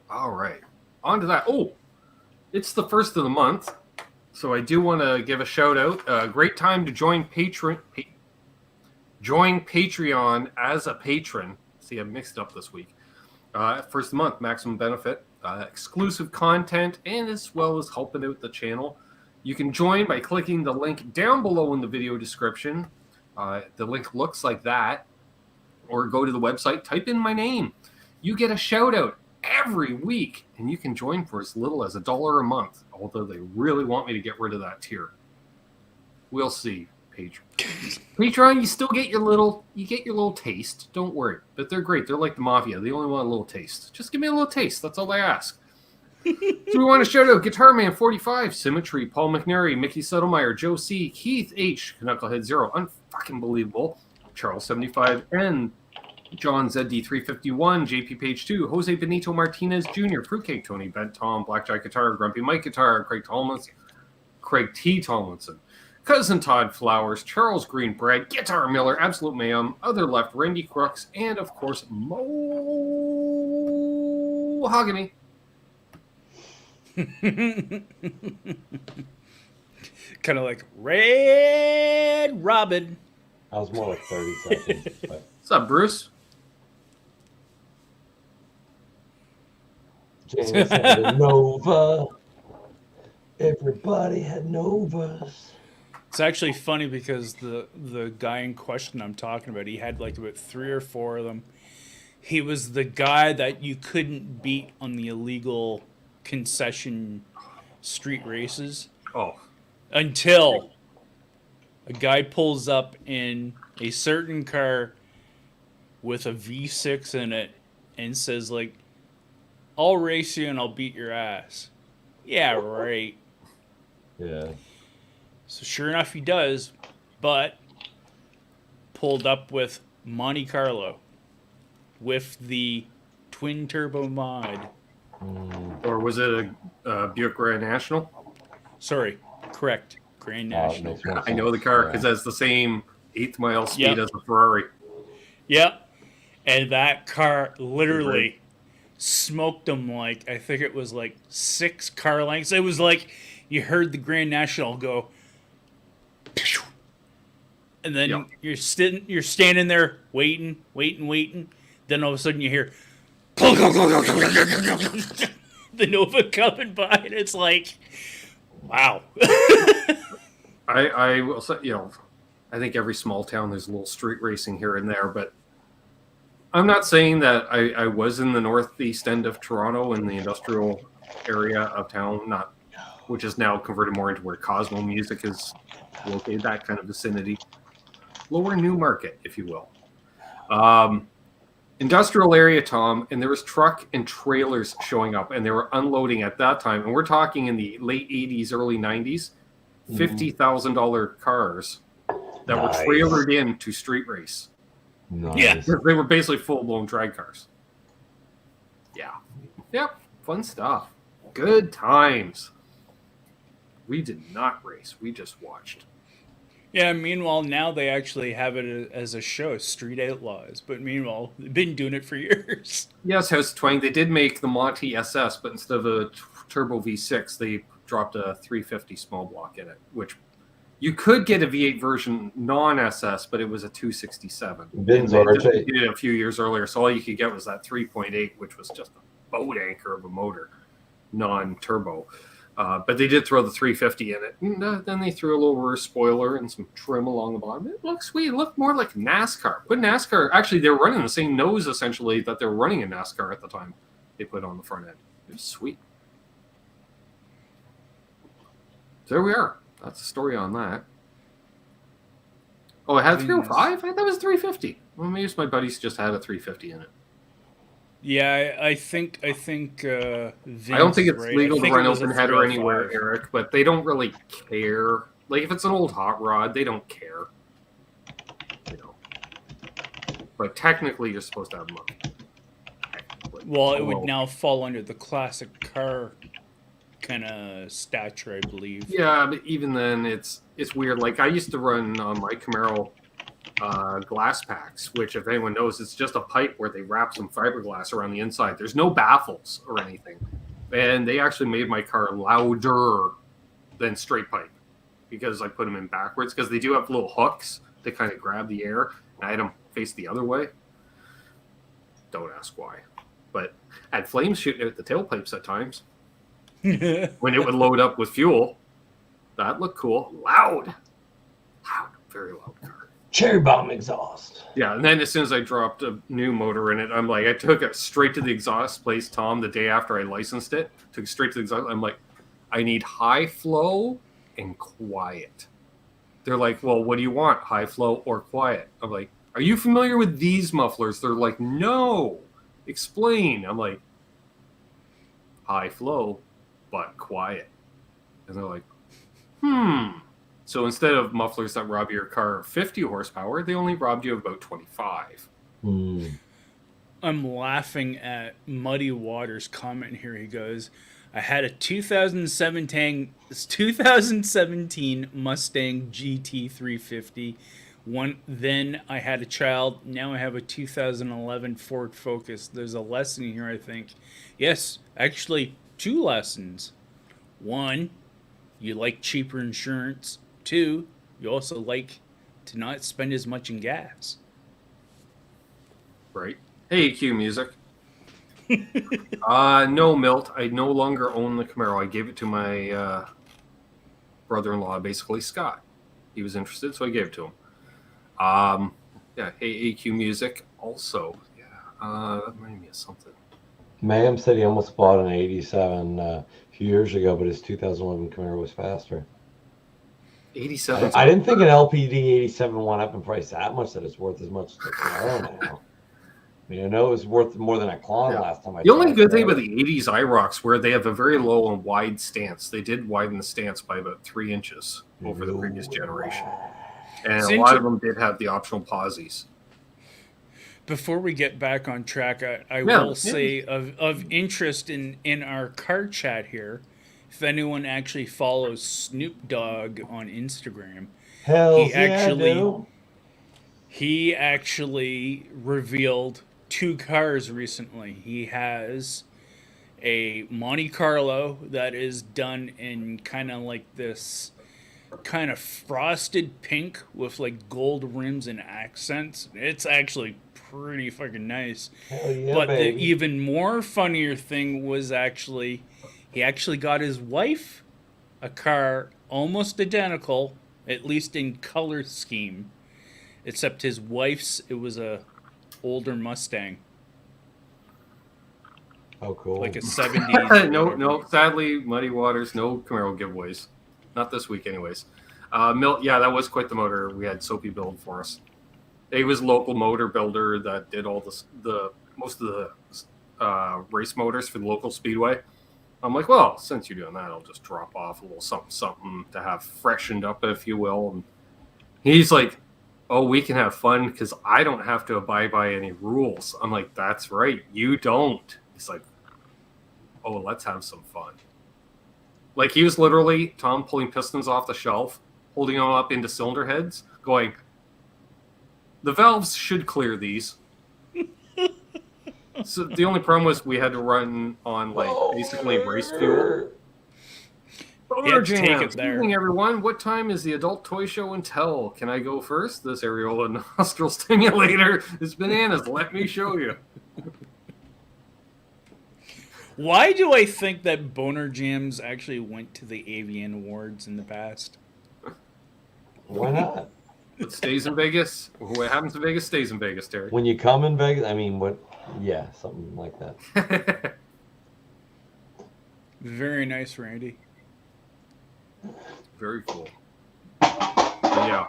All right, on to that. Oh, it's the first of the month, so I do want to give a shout out. Great time to join Patreon as a patron. See, I mixed up this week. First of the month, maximum benefit, exclusive content, and as well as helping out the channel. You can join by clicking the link down below in the video description. The link looks like that. Or go to the website, type in my name. You get a shout out every week, and you can join for as little as $1 a month, although they really want me to get rid of that tier. We'll see. Patreon, you still get your little taste. Don't worry, but they're great. They're like the mafia. They only want a little taste. Just give me a little taste. That's all I ask. So we want to shout out Guitar Man 45, Symmetry, Paul McNary, Mickey Settlemeyer, Joe C, Keith H, Knucklehead 0, unfucking believable, Charles 75N, John ZD 351, JP Page 2, Jose Benito Martinez Jr., Fruitcake Tony, Bent Tom, Blackjack Guitar, Grumpy Mike Guitar, Craig T. Tomlinson, Cousin Todd Flowers, Charles Green Bread, Guitar Miller, Absolute Mayhem, Other Left, Randy Crooks, and of course, Mahogany. Kind of like Red Robin. That was more like 30 seconds. But... What's up, Bruce? James had a Nova. Everybody had Novas. It's actually funny because the guy in question I'm talking about, he had like about 3 or 4 of them. He was the guy that you couldn't beat on the illegal concession street races. Oh. Until a guy pulls up in a certain car with a V6 in it and says, like, I'll race you and I'll beat your ass. Yeah, right. Yeah. So sure enough, he does, but pulled up with Monte Carlo with the twin turbo mod. Or was it a Buick Grand National? Sorry, correct. Grand National. I know the car because it has the same 8th mile speed as a Ferrari. Yep. And that car literally smoked them like, I think it was like 6 car lengths. It was like you heard the Grand National go, and then you're standing there waiting. Then all of a sudden you hear the Nova coming by, and it's like, wow. I will say, I think every small town there's a little street racing here and there, but I'm not saying that I was in the northeast end of Toronto in the industrial area of town, which is now converted more into where Cosmo Music is located, that kind of vicinity. Lower Newmarket, if you will. Industrial area, Tom, and there was truck and trailers showing up, and they were unloading at that time. And we're talking in the late 80s, early 90s, $50,000 cars that were trailered in to street race. Nice. Yeah. They were basically full-blown drag cars. Yeah. Yep. Fun stuff. Good times. We did not race. We just watched. Yeah, meanwhile, now they actually have it as a show, Street Outlaws. But meanwhile, they've been doing it for years. Yes, House of Twang. They did make the Monty SS, but instead of a turbo V6, they dropped a 350 small block in it, which you could get a V8 version non-SS, but it was a 267. They did it a few years earlier, so all you could get was that 3.8, which was just a boat anchor of a motor, non-turbo. But they did throw the 350 in it. And, then they threw a little rear spoiler and some trim along the bottom. It looked sweet. It looked more like NASCAR. Put NASCAR. Actually, they were running the same nose, essentially, that they were running in NASCAR at the time. They put on the front end. It was sweet. So there we are. That's the story on that. Oh, it had 305? I thought that was 350. Well, maybe my buddies just had a 350 in it. Yeah, I think. Vince I don't think it's legal to run open header anywhere, Eric. But they don't really care. Like if it's an old hot rod, they don't care. You know. But technically, you're supposed to have money. Well, it would now fall under the classic car kind of stature, I believe. Yeah, but even then, it's weird. Like I used to run my Camaro glass packs, which if anyone knows, it's just a pipe where they wrap some fiberglass around the inside. There's no baffles or anything, and they actually made my car louder than straight pipe because I put them in backwards because they do have little hooks to kind of grab the air, and I had them face the other way. Don't ask why, but I had flames shooting out the tailpipes at times. When it would load up with fuel, that looked cool. Loud, very loud car. Cherry bomb exhaust. Yeah, and then as soon as I dropped a new motor in it, I'm like, I took it straight to the exhaust place, Tom, the day after I licensed it. Took it straight to the exhaust. I'm like, I need high flow and quiet. They're like, well, what do you want, high flow or quiet? I'm like, are you familiar with these mufflers? They're like, no. Explain. I'm like, high flow, but quiet. And they're like, So instead of mufflers that rob your car of 50 horsepower, they only robbed you of about 25. I'm laughing at Muddy Waters' comment here. He goes, I had a 2017 Mustang GT 350. Then I had a child. Now I have a 2011 Ford Focus. There's a lesson here, I think. Yes, actually, 2 lessons. 1, you like cheaper insurance. 2, you also like to not spend as much in gas. Right. Hey, EQ Music. No, Milt. I no longer own the Camaro. I gave it to my brother-in-law, basically Scott. He was interested, so I gave it to him. Yeah. Hey, EQ Music. Also, yeah. That reminded me of something. Mayhem said he almost bought an 87 a few years ago, but his 2011 Camaro was faster. 87. I didn't think an LPD 87 went up in price that much that it's worth as much as the Camaro now. I mean, I know it was worth more than a Klon last time I The only good thing about the 80s IROCs where they have a very low and wide stance. They did widen the stance by about 3 inches over the previous generation. And a lot of them did have the optional posies. Before we get back on track, I will say of interest in our car chat here, if anyone actually follows Snoop Dogg on Instagram, he actually revealed 2 cars recently. He has a Monte Carlo that is done in kind of like this kind of frosted pink with like gold rims and accents. It's actually pretty fucking nice. Yeah, but baby. The even more funnier thing was actually he actually got his wife a car almost identical, at least in color scheme, except his wife's, it was a older Mustang. Oh, cool. Like a 70s. No, sadly, Muddy Waters, no Camaro giveaways. Not this week, anyways. Milt, yeah, that was quite the motor we had Soapy build for us. He was a local motor builder that did all the most of the race motors for the local speedway. I'm like, well, since you're doing that, I'll just drop off a little something to have freshened up, if you will. And he's like, oh, we can have fun because I don't have to abide by any rules. I'm like, that's right, you don't. He's like, oh, let's have some fun. Like, he was literally, Tom, pulling pistons off the shelf, holding them up into cylinder heads, going, the valves should clear these. So the only problem was we had to run on basically race fuel. Boner Jams. Good evening, everyone. What time is the adult toy show and tell? Can I go first? This areola nostril stimulator is bananas. Let me show you. Why do I think that Boner Jams actually went to the AVN Awards in the past? Why not? It stays in Vegas. What happens in Vegas stays in Vegas, Terry. When you come in Vegas, I mean, what? Yeah, something like that. Very nice, Randy. Very cool. Yeah.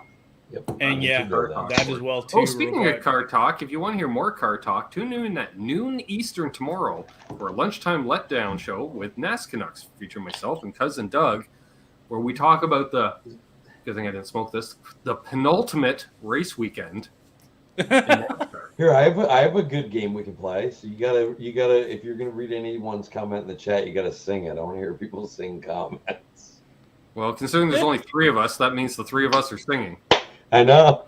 Yep. And yeah, that as well too. Oh, speaking of car talk, if you want to hear more car talk, tune in at noon Eastern tomorrow for a lunchtime letdown show with NAS Canucks, featuring myself and cousin Doug, where we talk about the, good thing I didn't smoke this, the penultimate race weekend. Here, I have a good game we can play. So you gotta if you're gonna read anyone's comment in the chat, you gotta sing it. I want to hear people sing comments. Well, considering there's only 3 of us, that means the 3 of us are singing. I know.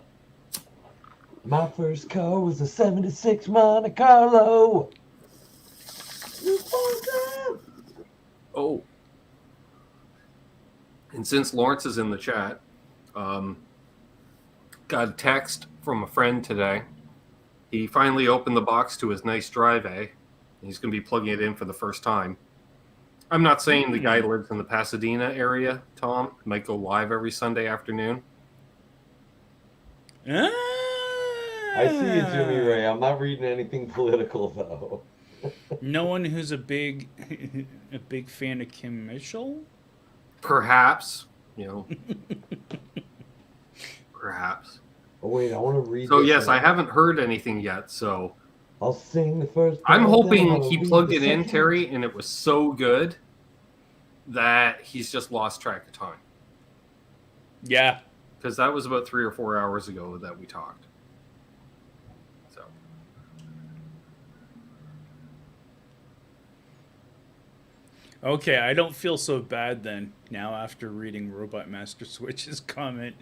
My first car was a '76 Monte Carlo. Oh. And since Lawrence is in the chat, got a text from a friend today. He finally opened the box to his nice Drive A. He's going to be plugging it in for the first time. I'm not saying the guy lives in the Pasadena area, Tom. Might go live every Sunday afternoon. I see you, Jimmy Ray. I'm not reading anything political, though. No one who's a big fan of Kim Mitchell? Perhaps. Perhaps. Oh, wait, I want to read So, yes, I haven't heard anything yet, so... I'll sing the first... I'm hoping he plugged it in, Terry, and it was so good that he's just lost track of time. Yeah. Because that was about 3 or 4 hours ago that we talked. So. Okay, I don't feel so bad then, now after reading Robot Master Switch's comment.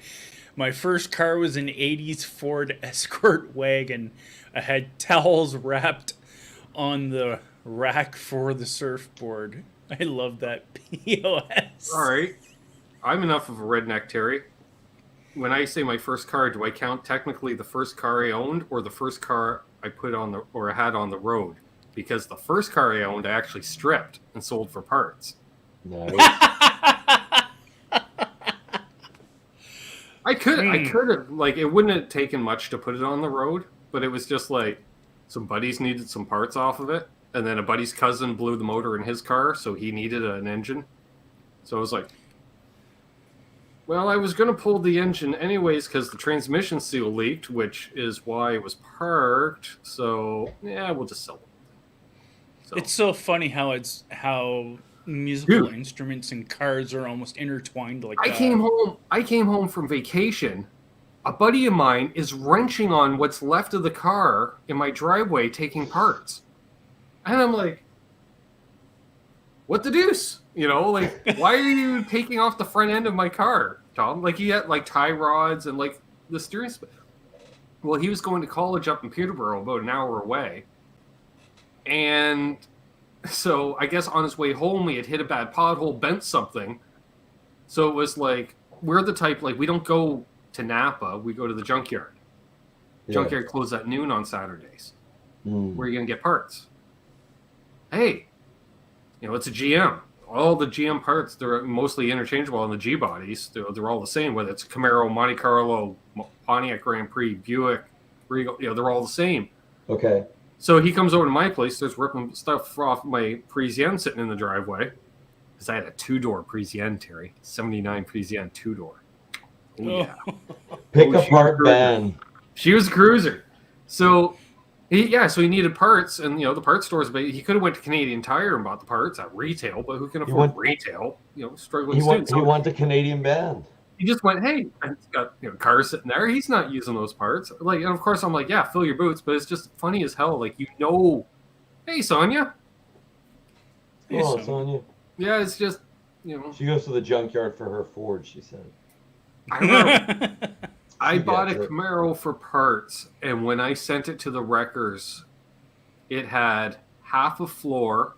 My first car was an 80s Ford Escort wagon. I had towels wrapped on the rack for the surfboard. I love that POS. All right. I'm enough of a redneck, Terry. When I say my first car, do I count technically the first car I owned or the first car I put on the or had on the road? Because the first car I owned, I actually stripped and sold for parts. Nice. I could have, like, it wouldn't have taken much to put it on the road, but it was just like some buddies needed some parts off of it, and then a buddy's cousin blew the motor in his car, so he needed an engine. So I was like, well, I was going to pull the engine anyways because the transmission seal leaked, which is why it was parked. So, yeah, we'll just sell it. So. It's so funny how musical instruments and cars are almost intertwined like that. I came home from vacation. A buddy of mine is wrenching on what's left of the car in my driveway taking parts. And I'm like, what the deuce? Like, why are you taking off the front end of my car, Tom? Like, he had, like, tie rods and, like, the steering... Well, he was going to college up in Peterborough, about an hour away. And so I guess on his way home, he had hit a bad pothole, bent something. So it was like, we're the type, like, we don't go to Napa. We go to the junkyard. Yeah. Junkyard closes at noon on Saturdays. Where are you going to get parts? Hey, it's a GM. All the GM parts, they're mostly interchangeable on the G bodies. They're all the same, whether it's Camaro, Monte Carlo, Pontiac Grand Prix, Buick, Regal, they're all the same. Okay. So he comes over to my place, starts ripping stuff off my Parisienne sitting in the driveway. Because I had a 2-door Parisienne, Terry. 79 Parisienne 2-door. Oh, yeah. Pick apart Ben. She was a cruiser. So he needed parts, and the parts stores. But he could have went to Canadian Tire and bought the parts at retail. But who can afford retail? Struggling students. He went to Canadian Band. He just went, hey, he's got cars sitting there. He's not using those parts. Like, and of course I'm like, yeah, fill your boots. But it's just funny as hell. Like, hey, Sonia. Oh, Sonia. Yeah, it's just She goes to the junkyard for her Ford. She said. I remember I bought a Camaro for parts, and when I sent it to the wreckers, it had half a floor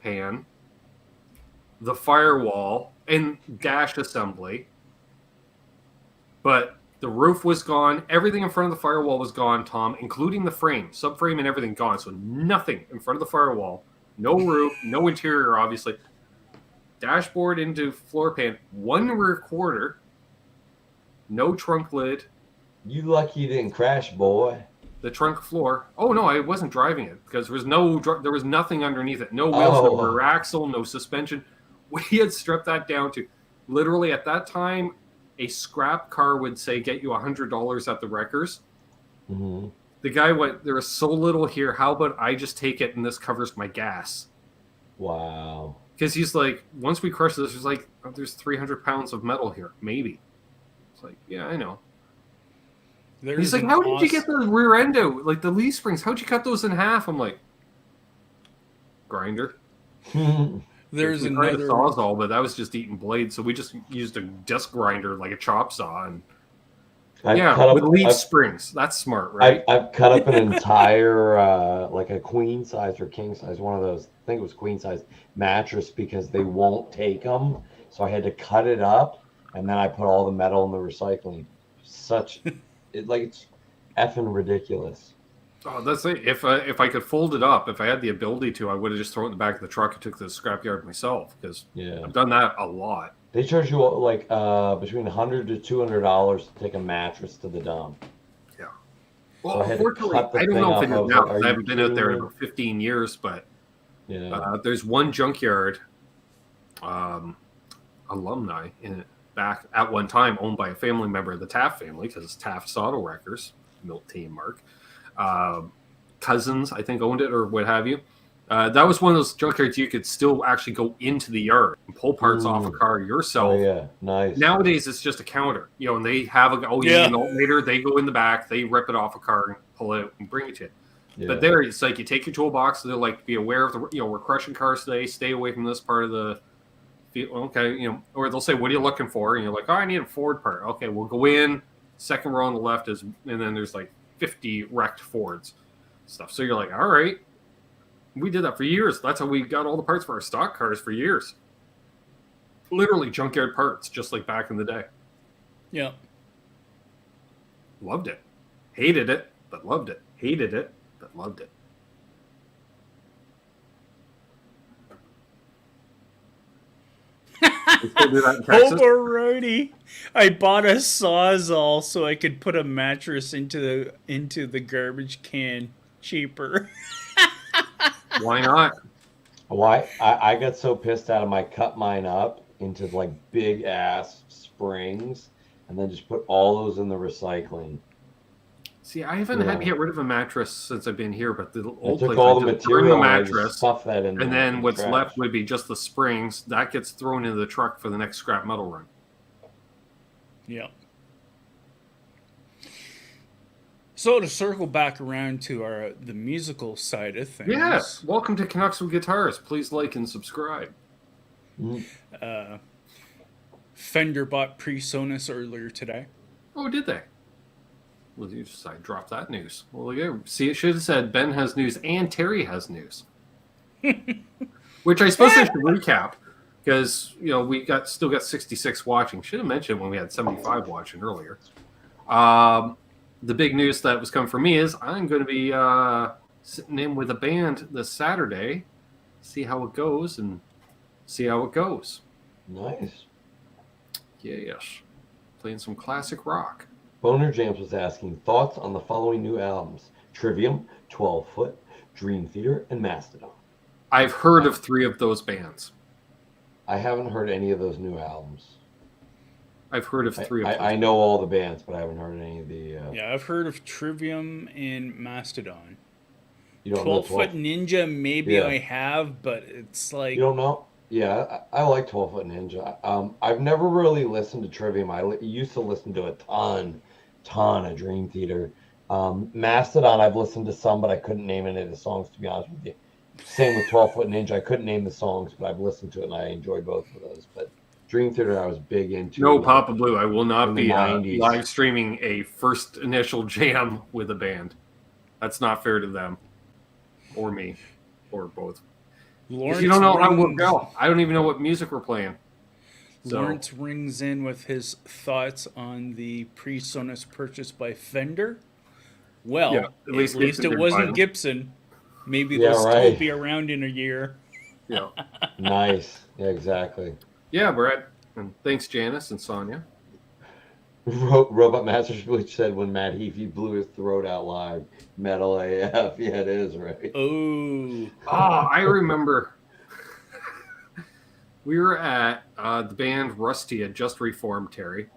pan, the firewall, and dash assembly. But the roof was gone. Everything in front of the firewall was gone, Tom, including the frame, subframe, and everything gone. So nothing in front of the firewall. No roof, no interior, obviously. Dashboard into floor pan, one rear quarter, no trunk lid. You lucky you didn't crash, boy. The trunk floor. Oh no, I wasn't driving it because there was nothing underneath it. No wheels, no rear axle, no suspension. We had stripped that down to literally at that time, a scrap car would say get you $100 at the wreckers. Mm-hmm. The guy went, there is so little here. How about I just take it and this covers my gas? Wow. Because he's like, once we crush this, there's like, there's 300 pounds of metal here, maybe. It's like, yeah, I know. He's like, how did you get the rear end out? Like the leaf springs, how'd you cut those in half? I'm like, grinder. There's another sawzall, but that was just eating blades, so we just used a disc grinder like a chop saw, and with leaf springs. That's smart, right? I've cut up an entire like a queen size or king size, one of those. I think it was queen size mattress because they won't take them, so I had to cut it up, and then I put all the metal in the recycling. It's effing ridiculous. Oh, that's it. If I could fold it up, if I had the ability to, I would have just thrown it in the back of the truck and took the scrapyard myself because I've done that a lot. They charge you like between $100 to $200 to take a mattress to the dump. Yeah. Well, unfortunately, I don't know if it is now. I haven't been out there in about 15 years, but there's one junkyard alumni back at one time owned by a family member of the Taft family because it's Taft's Auto Wreckers, Milt T and Mark. Cousins, I think, owned it or what have you. That was one of those junkyards you could still actually go into the yard and pull parts off a car yourself. Oh, yeah, nice. Nowadays, it's just a counter, and they have you need an alternator. They go in the back, they rip it off a car and pull it out and bring it to you. Yeah. But there, it's like you take your toolbox. They're like, be aware of we're crushing cars today. Stay away from this part of the field. Okay, or they'll say, what are you looking for? And you're like, oh, I need a Ford part. Okay, we'll go in. Second row on the left is, and then there's like 50 wrecked Fords stuff. So you're like, all right, we did that for years. That's how we got all the parts for our stock cars for years. Literally junkyard parts, just like back in the day. Yeah. Loved it. Hated it, but loved it. Hated it, but loved it. Alrighty. I bought a Sawzall so I could put a mattress into the garbage can cheaper. Why not? Why? I got so pissed out of I cut mine up into like big ass springs and then just put all those in the recycling. See, I haven't had to get rid of a mattress since I've been here, but the old place, all the material, bring the mattress, stuff that in and then what's left would be just the springs. That gets thrown into the truck for the next scrap metal run. Yeah. So to circle back around to the musical side of things. Yes. Welcome to Canucks With Guitars. Please like and subscribe. Fender bought PreSonus earlier today. Oh, did they? Well, I dropped that news. Well, yeah. See, it should have said Ben has news and Terry has news. Which I suppose I should recap because we still got 66 watching. Should have mentioned when we had 75 watching earlier. The big news that was coming from me is I'm going to be sitting in with a band this Saturday, see how it goes. Nice. Yeah, yes. Playing some classic rock. Boner Jams was asking thoughts on the following new albums: Trivium, 12 Foot, Dream Theater, and Mastodon. I've heard of 3 of those bands. I haven't heard any of those new albums. I've heard of 3 of them. I know all the bands, but I haven't heard any of the... Yeah, I've heard of Trivium and Mastodon. You don't 12 Foot Ninja, maybe I have, but it's like... You don't know? Yeah, I like 12 Foot Ninja. I've never really listened to Trivium. I used to listen to a ton of Dream Theater. Mastodon, I've listened to some, but I couldn't name any of the songs, to be honest with you. Same with 12 Foot Ninja. I couldn't name the songs, but I've listened to it, and I enjoyed both of those. But Dream Theater I was big into. No, Papa Blue. I will not be 90s. live streaming a first initial jam with a band. That's not fair to them or me or both. If you don't know how we'll go, I don't even know what music we're playing. So. Lawrence rings in with his thoughts on the PreSonus purchase by Fender. Well, yeah, at least it wasn't Gibson. Maybe they'll still be around in a year. Yeah. Nice. Yeah, exactly. Yeah, Brett. And thanks, Janice and Sonia. Robot Master Switch said when Matt Heafy blew his throat out live, metal AF. Yeah, it is, right? Oh, I remember. We were at the band Rusty had just reformed, Terry,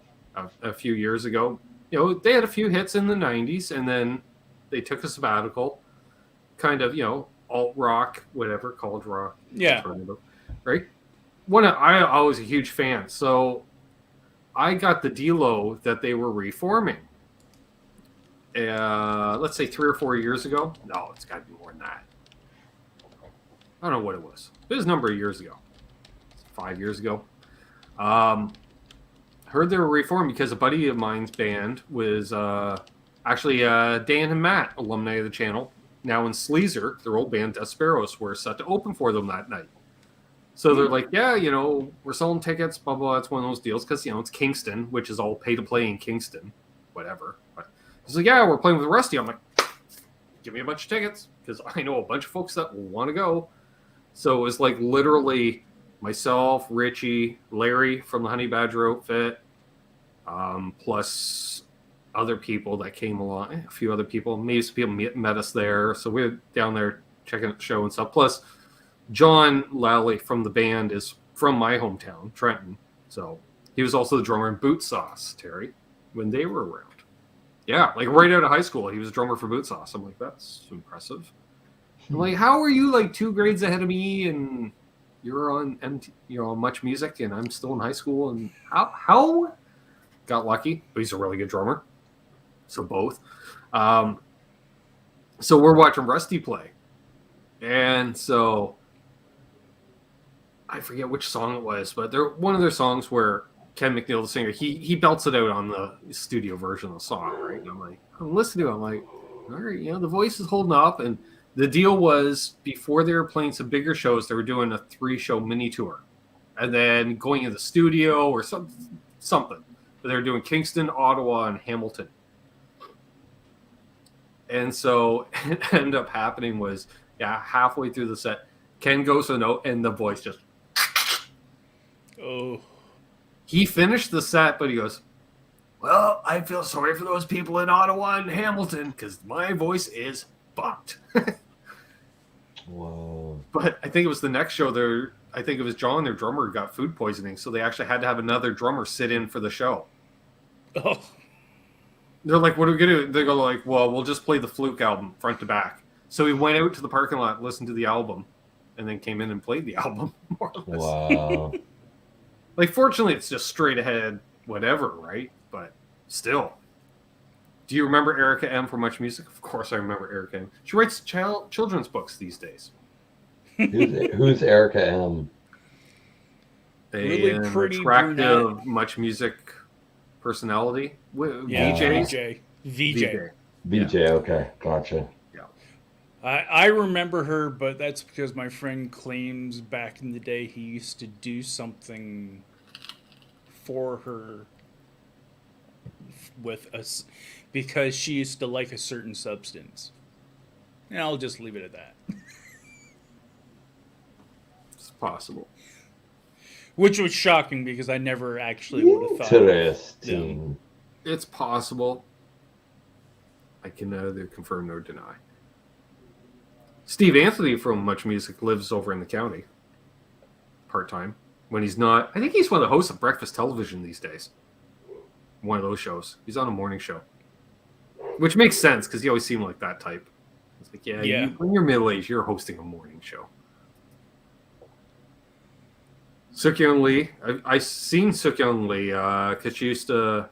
a few years ago. You know, they had a few hits in the 90s, and then they took a sabbatical, kind of, alt rock, whatever, college rock. Yeah. Right? I was a huge fan, so I got the dealo that they were reforming. Let's say 3 or 4 years ago. No, it's got to be more than that. I don't know what it was. It was a number of years ago. 5 years ago. Heard they were reformed because a buddy of mine's band was actually Dan and Matt, alumni of the channel, now in Sleazer, their old band Desperados, were set to open for them that night. So they're like, yeah, we're selling tickets, blah, blah, it's one of those deals, because, it's Kingston, which is all pay to play in Kingston, whatever. But he's like, yeah, we're playing with Rusty. I'm like, give me a bunch of tickets, because I know a bunch of folks that want to go. So it was like literally myself, Richie, Larry from the Honey Badger outfit, plus other people that came along, a few other people. Maybe some people met us there. So we were down there checking out the show and stuff. Plus, John Lally from the band is from my hometown, Trenton. So he was also the drummer in Boot Sauce, Terry, when they were around. Yeah, like right out of high school, he was a drummer for Boot Sauce. I'm like, that's impressive. I'm like, how are you like 2 grades ahead of me and you're on Much Music and I'm still in high school? And how got lucky, but he's a really good drummer. So both. So we're watching Rusty play. And so I forget which song it was, but one of their songs where Ken McNeil, the singer, he belts it out on the studio version of the song, right? And I'm listening to it, I'm like, all right, the voice is holding up. And the deal was, before they were playing some bigger shows, they were doing a 3-show mini tour. And then going in the studio or something. But they were doing Kingston, Ottawa, and Hamilton. And so it ended up happening was, halfway through the set, Ken goes to a note, and the voice just... Oh. He finished the set, but he goes, well, I feel sorry for those people in Ottawa and Hamilton, because my voice is fucked. Whoa. But I think it was the next show, I think it was John, their drummer, got food poisoning, so they actually had to have another drummer sit in for the show. Oh. They're like, what are we going to do? They go like, well, we'll just play the Fluke album front to back. So he went out to the parking lot, listened to the album, and then came in and played the album, more or less. Wow. Like, fortunately, it's just straight ahead, whatever, right? But still. Do you remember Erica M. from Much Music? Of course I remember Erica M. She writes children's books these days. Who's Erica M? Really pretty attractive brunette. Much Music personality. VJ. VJ, okay, gotcha. I remember her, but that's because my friend claims back in the day he used to do something for her with us because she used to like a certain substance. And I'll just leave it at that. It's possible. Which was shocking because I never actually would have thought Interesting. It's possible. I can neither confirm nor deny. Steve Anthony from Much Music lives over in the county. Part-time. When he's not... I think he's one of the hosts of Breakfast Television these days. One of those shows. He's on a morning show. Which makes sense, because he always seemed like that type. It's like, yeah. When you're middle-aged, you're hosting a morning show. Suk-Young Lee. I've seen Suk-Young Lee, because she used to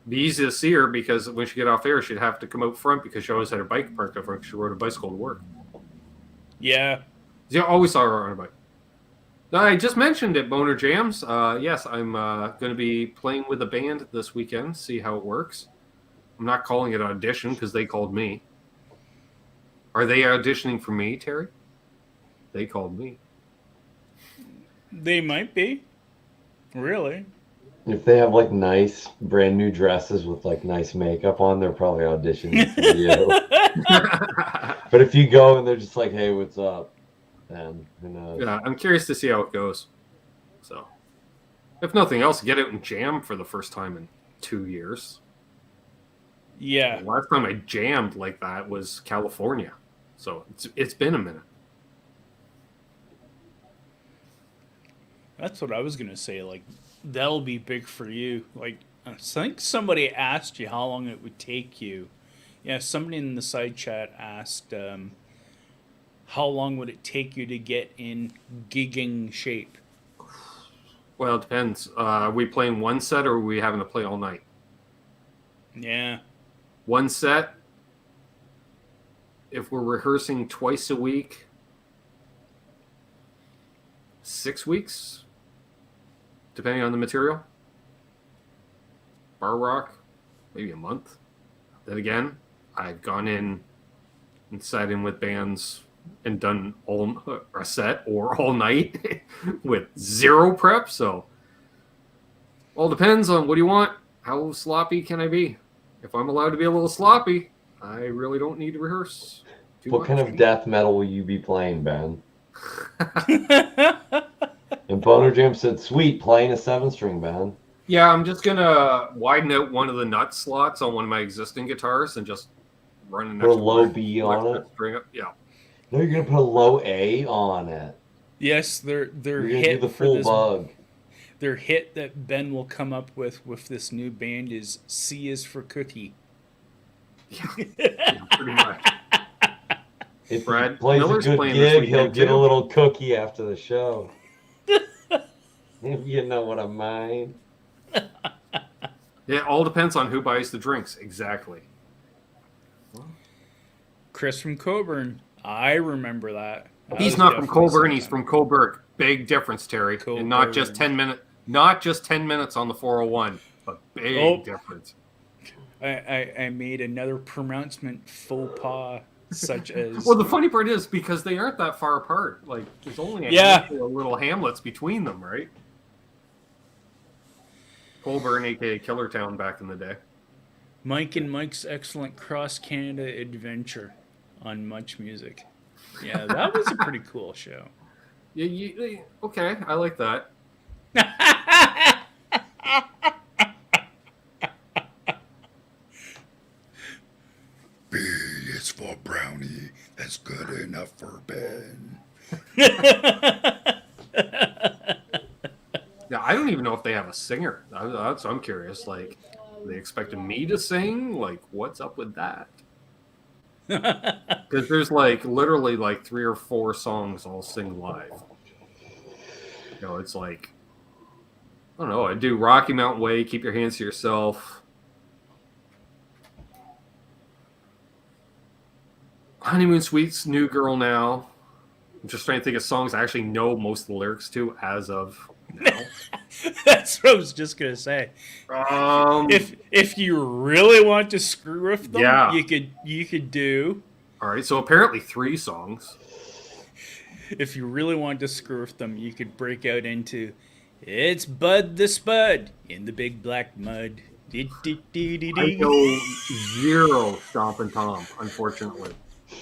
be easy to see her, because when she'd get off air, she'd have to come out front, because she always had her bike parked up front, because she rode a bicycle to work. Yeah. I always saw her on a bike. I just mentioned it, Boner Jams. Yes, I'm going to be playing with a band this weekend, see how it works. I'm not calling it audition because they called me. Are they auditioning for me, Terry? They called me. They might be. Really? If they have like nice brand new dresses with like nice makeup on, they're probably auditioning for you. But if you go and they're just like, "Hey, what's up?" then who knows? Yeah, I'm curious to see how it goes. So, if nothing else, get out and jam for the first time in 2 years. Yeah. The last time I jammed like that was California. So it's been a minute. That's what I was going to say. Like, that'll be big for you. Like, I think somebody asked you how long it would take you. Yeah, somebody in the side chat asked, how long would it take you to get in gigging shape? Well, it depends. Are we playing one set or are we having to play all night? Yeah. One set, if we're rehearsing twice a week, 6 weeks, depending on the material. Bar rock, maybe a month. Then again, I've gone in and sat in with bands and done a set or all night with zero prep. So all depends on what do you want? How sloppy can I be? If I'm allowed to be a little sloppy, I really don't need to rehearse too What much. kind of death metal will you be playing, Ben? And Boner Jam said, "Sweet, playing a 7-string, Ben." Yeah, I'm just gonna widen out one of the nut slots on one of my existing guitars and just run an Put a extra low B on it. string up. Yeah. No, you're gonna put a low A on it. Yes, their You're gonna hit do the for full this. bug. Their hit that Ben will come up with this new band is C is for Cookie. Yeah, pretty much. If Brad he plays Miller's a good playing this gig, he'll weekend, get too. a little cookie after the show. If you know what I mean. It all depends on who buys the drinks. Exactly. Chris from Coburn. I remember that. That He's was not from definitely Colburn. He's something. from Coburg. Big difference, Terry. And not just Coburn. not just 10 minutes on the 401, but big difference. I made another pronouncement faux pas, such as... Well, the funny part is because they aren't that far apart. Like, there's only a handful of little hamlets between them, right? Colburn, a.k.a. Killertown back in the day. Mike and Mike's excellent cross-Canada adventure on Much Music. Yeah, that was a pretty cool show. Yeah, okay, I like that. B is for brownie. That's good enough for Ben. Yeah, I don't even know if they have a singer. I'm curious. Like, are they expecting me to sing? Like, what's up with that? Because there's like literally like 3 or 4 songs I'll sing live. You know, it's like, I don't know. I do Rocky Mountain Way, Keep Your Hands to Yourself. Honeymoon Suites, New Girl Now. I'm just trying to think of songs I actually know most of the lyrics to as of now. That's what I was just gonna say. If you really want to screw with them, Yeah. you could do. All right, so apparently 3 songs. If you really want to screw with them, you could break out into "It's Bud the Spud in the Big Black Mud." I know 0 Stompin' Tom, unfortunately.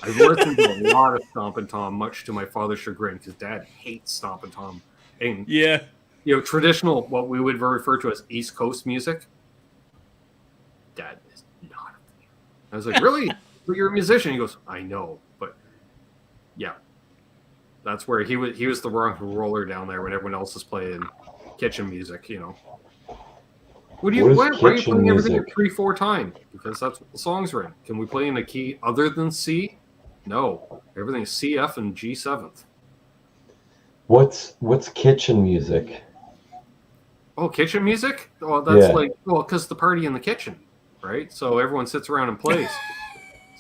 I've listened to a lot of Stompin' Tom, much to my father's chagrin, because Dad hates Stompin' Tom. And, Yeah. you know, traditional, what we would refer to as East Coast music, Dad is not a fan. I was like, really? But you're a musician? He goes, I know, but yeah. That's where he was the wrong roller down there when everyone else is playing kitchen music, you know. Why are you playing everything at 3/4 time? Because that's what the songs are in. Can we play in a key other than C? No. Everything's C, F, and G7th. What's kitchen music? Oh, kitchen music? Oh, that's because the party in the kitchen, right? So everyone sits around and plays.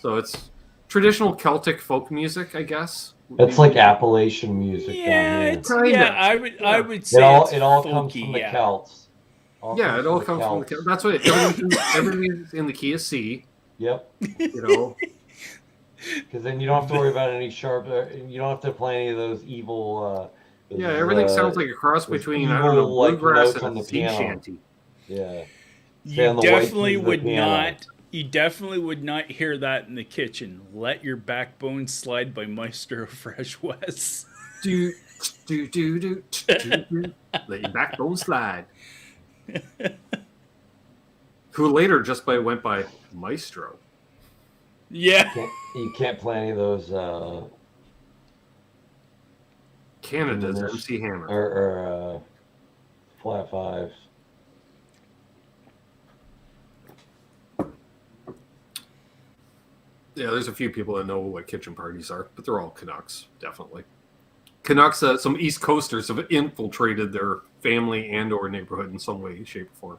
So it's traditional Celtic folk music, I guess. It's like Appalachian music Yeah, down it's, here. yeah. I would say It all comes folky, from the yeah. Celts. Yeah, it all comes from the. That's what everything's in the key of C. Yep. You know. Because then you don't have to worry about any sharp. You don't have to play any of those evil. Yeah, everything sounds like a cross between I don't know bluegrass and a sea shanty. Yeah. You definitely would not. You definitely would not hear that in the kitchen. Let Your Backbone Slide by Maestro Fresh West. Do. Let your backbone slide. Who later just went by Maestro. Yeah. You can't play any of those. Canada's MC Hammer. Or flat fives. Yeah, there's a few people that know what kitchen parties are, but they're all Canucks, definitely. Canucks, some East Coasters have infiltrated their family and or neighborhood in some way, shape, or form.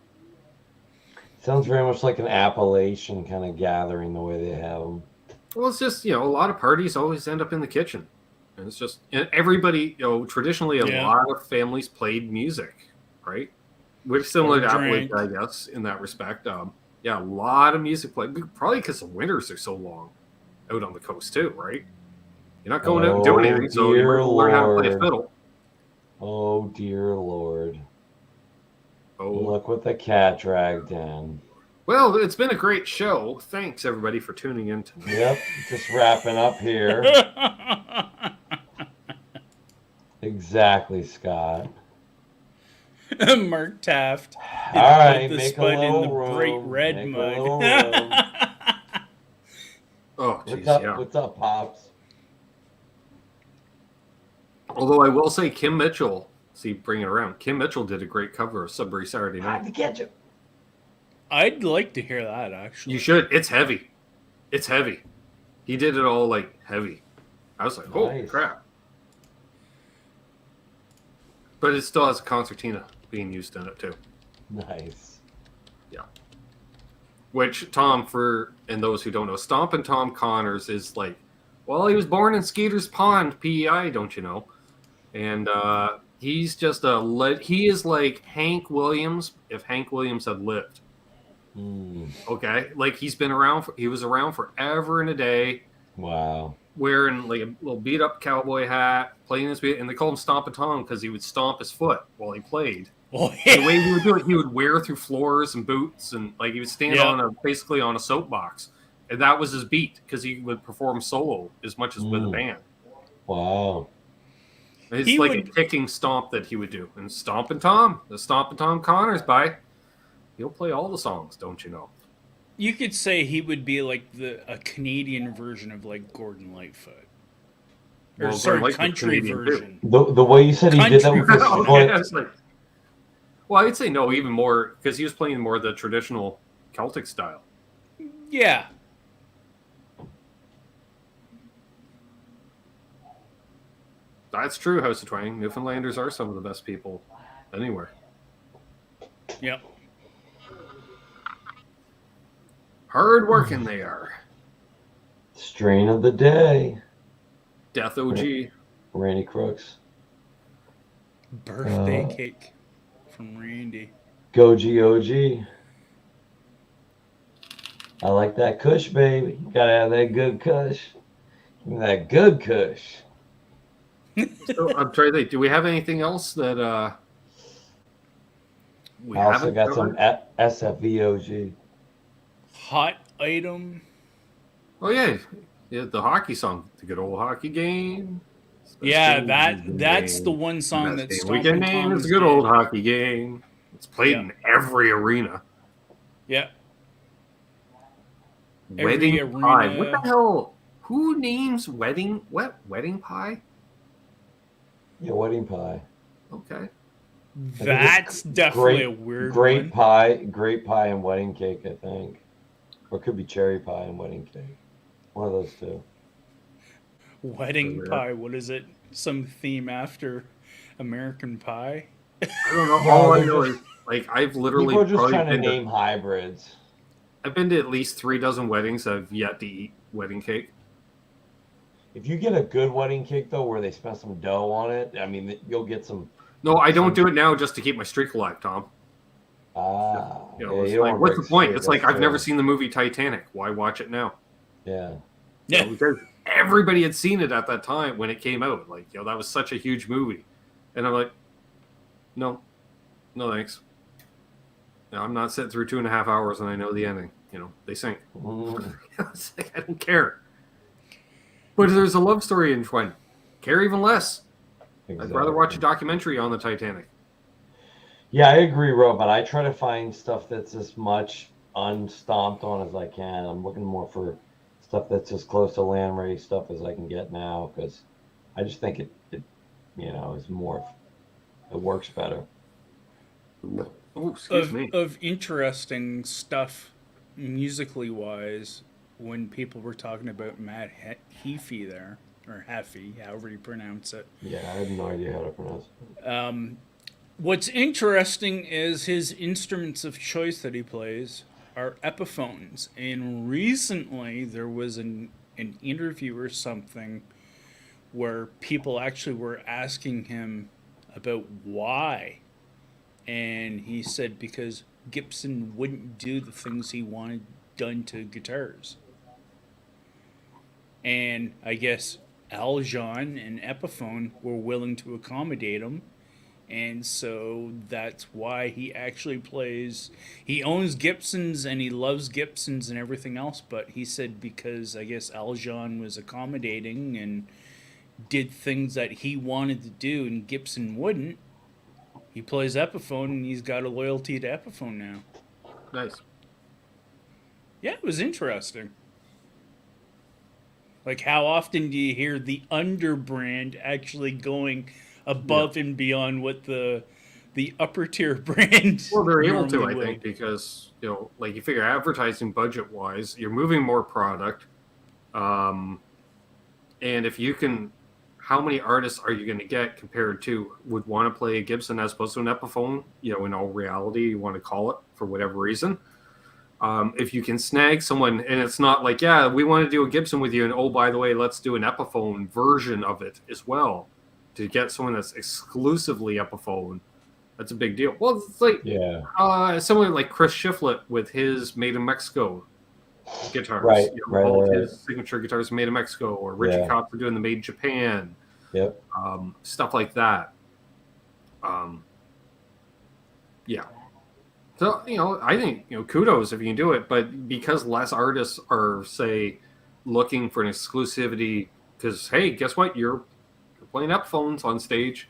Sounds very much like an Appalachian kind of gathering, the way they have them. Well, it's just, a lot of parties always end up in the kitchen. And it's just, and everybody, traditionally a lot of families played music, right? Which is similar to Appalachia, I guess, in that respect. Yeah, a lot of music played, probably because the winters are so long out on the coast too, right? You're not going out and doing anything, so you learn how to play a fiddle. Oh, dear Lord. Oh, look what the cat dragged in. Well, it's been a great show. Thanks, everybody, for tuning in tonight. Yep, just wrapping up here. Exactly, Scott. Mark Taft. All right, the make spud a little in the room. bright red make mug. A little room. Oh, geez, What's up, Pops? Although I will say, Kim Mitchell, bring it around. Kim Mitchell did a great cover of Sudbury Saturday Night. To catch you. I'd like to hear that, actually. You should. It's heavy. It's heavy. He did it all heavy. I was like, holy crap. But it still has a concertina being used in it too. Nice. Yeah. Which Tom, and those who don't know, Stompin' Tom Connors is he was born in Skeeter's Pond, PEI, don't you know? And he's just he is like Hank Williams if Hank Williams had lived. Okay, he's been around. He was around forever and a day. Wow. Wearing a little beat up cowboy hat, playing his beat, and they called him Stompin' Tom because he would stomp his foot while he played. Oh, yeah. The way he would do it, he would wear through floors and boots, and he would stand basically on a soapbox, and that was his beat because he would perform solo as much as with a band. Wow. It's a kicking stomp that he would do, and Stompin' Tom, the Stompin' Tom Connors he'll play all the songs, don't you know? You could say he would be a Canadian version of Gordon Lightfoot. Or country version. The way you said he did that with his foot. Well, I'd say no, even more, because he was playing more the traditional Celtic style. Yeah. That's true, House of Twang. Newfoundlanders are some of the best people anywhere. Yep. Hard working they are. Strain of the day. Death OG. Randy Crooks. Birthday cake from Randy. Goji OG. I like that Kush, baby. You gotta have that good Kush. Give me that good Kush. So, I'm trying to think. Do we have anything else that we I also haven't got covered? some SFV OG. Hot item. Oh yeah, the hockey song, the good old hockey game. Yeah, that's the one song that's Weekend name is a good old hockey game. It's played in every arena. Yeah. Wedding pie. What the hell? Who names wedding pie? Yeah, wedding pie. Okay. That's definitely a weird great one. Great pie and wedding cake, I think. Or it could be cherry pie and wedding cake. One of those two. Wedding pie, what is it? Some theme after American Pie? I don't know. All I know is I've literally people are just trying to name hybrids. I've been to at least 3 dozen weddings. I've yet to eat wedding cake. if you get a good wedding cake though, where they spent some dough on it, I mean, you'll get some. No, I don't do it now just to keep my streak alive, Tom. You like, what's the point? It's like I've never seen the movie Titanic. Why watch it now? Yeah. Because everybody had seen it at that time when it came out. Like, that was such a huge movie. And I'm like, no thanks. I'm not sitting through 2.5 hours and I know the ending. They sink. It's like, I don't care. But there's a love story in Twin. Care even less. Exactly. I'd rather watch a documentary on the Titanic. Yeah, I agree, Ro, but I try to find stuff that's as much unstomped on as I can. I'm looking more for stuff that's as close to land ready stuff as I can get now, because I just think it is more, it works better. Oh, excuse me. Of interesting stuff, musically wise, when people were talking about Matt Heafy there, or Heffy, however you pronounce it. Yeah, I have no idea how to pronounce it. What's interesting is his instruments of choice that he plays are Epiphones. And recently there was an interview or something where people actually were asking him about why. And he said because Gibson wouldn't do the things he wanted done to guitars. And I guess Aljon and Epiphone were willing to accommodate him. And so that's why he actually plays. He owns Gibsons and he loves Gibsons and everything else. But he said because I guess Aljon was accommodating and did things that he wanted to do and Gibson wouldn't, he plays Epiphone and he's got a loyalty to Epiphone now. Nice. Yeah, it was interesting. Like, how often do you hear the underbrand actually going above and beyond what the upper tier brand? Well, they're able to, I think, because like you figure advertising budget wise, you're moving more product, and if you can, how many artists are you going to get compared to would want to play a Gibson as opposed to an Epiphone? In all reality, you want to call it for whatever reason. If you can snag someone, and it's not like, yeah, we want to do a Gibson with you, and oh, by the way, let's do an Epiphone version of it as well. To get someone that's exclusively Epiphone, that's a big deal. Well, it's like someone like Chris Shiflett with his Made in Mexico guitars. Right, all of his signature guitars made in Mexico, or Richie Copper doing the Made in Japan. Yep. Stuff like that. Yeah. So, I think, kudos if you can do it, but because less artists are, say, looking for an exclusivity, because, hey, guess what? You're playing Epiphones on stage,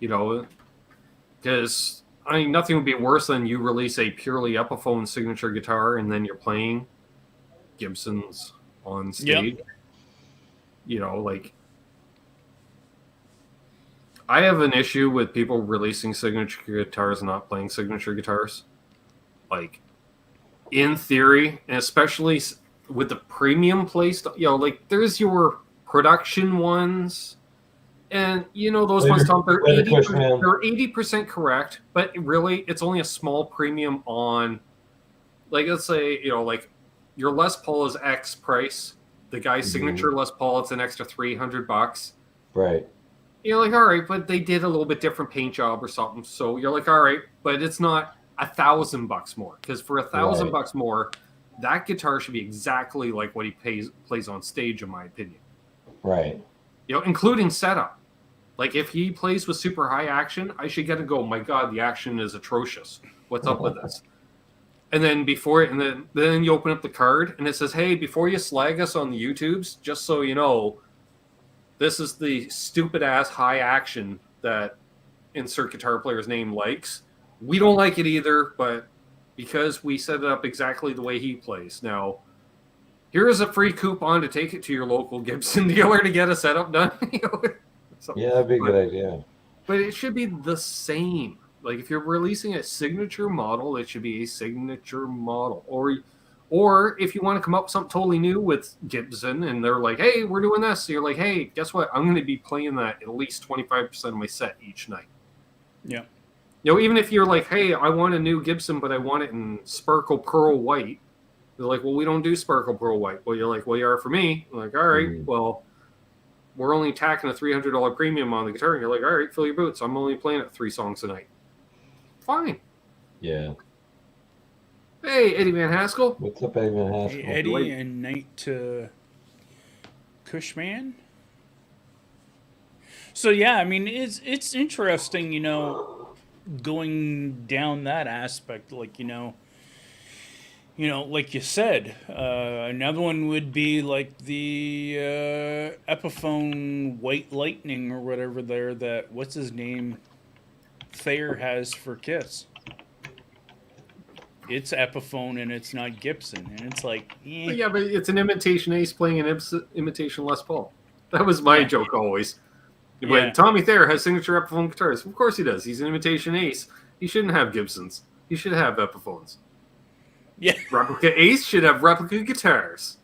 because, nothing would be worse than you release a purely Epiphone signature guitar and then you're playing Gibsons on stage. Yep. I have an issue with people releasing signature guitars and not playing signature guitars. Like, in theory, and especially with the premium placed, there's your production ones, and those ones, Tom, they're 80% correct, but really, it's only a small premium on, like, let's say, your Les Paul is X price, the guy's signature Les Paul, it's an extra $300. Right. You're like, all right, but they did a little bit different paint job or something. So you're like, all right, but it's not $1,000 more, because for $1,000 more, that guitar should be exactly like what he plays on stage, in my opinion. Right. Including setup. Like, if he plays with super high action, I should get to go, my God, the action is atrocious. What's up with this? And then then you open up the card and it says, hey, before you slag us on the YouTubes, just so you know, this is the stupid ass high action that insert guitar player's name likes. We don't like it either, but because we set it up exactly the way he plays. Now, here is a free coupon to take it to your local Gibson dealer to get a setup done. Yeah, that'd be a good idea. But it should be the same. Like, if you're releasing a signature model, it should be a signature model. Or if you want to come up with something totally new with Gibson and they're like, hey, we're doing this. So you're like, hey, guess what? I'm going to be playing that at least 25% of my set each night. Yeah. Even if you're like, hey, I want a new Gibson, but I want it in Sparkle Pearl White. They're like, well, we don't do Sparkle Pearl White. Well, you're like, well, you are for me. I'm like, all right, well, we're only tacking a $300 premium on the guitar, and you're like, all right, fill your boots. I'm only playing it 3 songs a night. Fine. Yeah. Hey, Eddie Van Haskell. What's up, Eddie Van Haskell? Hey, Eddie and Knight Cushman. So yeah, I mean, it's interesting, you know, going down that aspect, like, you know, like you said, another one would be like the Epiphone White Lightning or whatever there that, what's his name, Thayer has for Kiss. It's Epiphone and it's not Gibson, and it's like, eh. Yeah, but it's an imitation Ace playing an imitation Les Paul. That was my joke always. When Tommy Thayer has signature Epiphone guitars, of course he does. He's an imitation Ace. He shouldn't have Gibsons. He should have Epiphones. Yeah. Replica Ace should have replica guitars.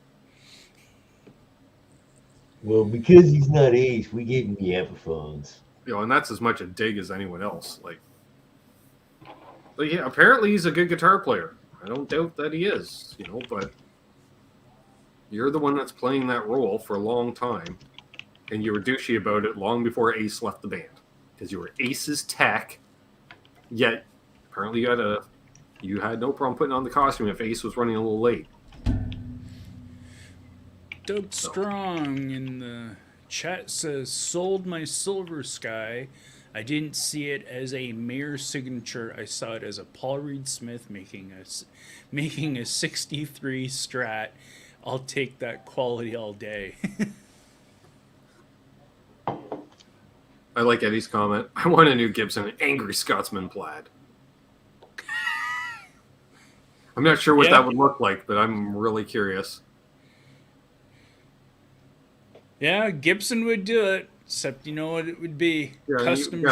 Well, because he's not Ace, we gave him the Epiphones. You know, and that's as much a dig as anyone else. But yeah, apparently he's a good guitar player. I don't doubt that he is, you know, but you're the one that's playing that role for a long time, and you were douchey about it long before Ace left the band. Because you were Ace's tech, yet apparently you had no problem putting on the costume if Ace was running a little late. Doug Strong in the chat says, sold my Silver Sky. I didn't see it as a Mayer signature. I saw it as a Paul Reed Smith making a 63 Strat. I'll take that quality all day. I like Eddie's comment. I want a new Gibson, Angry Scotsman plaid. I'm not sure what that would look like, but I'm really curious. Yeah, Gibson would do it. Except you know what it would be? Yeah, custom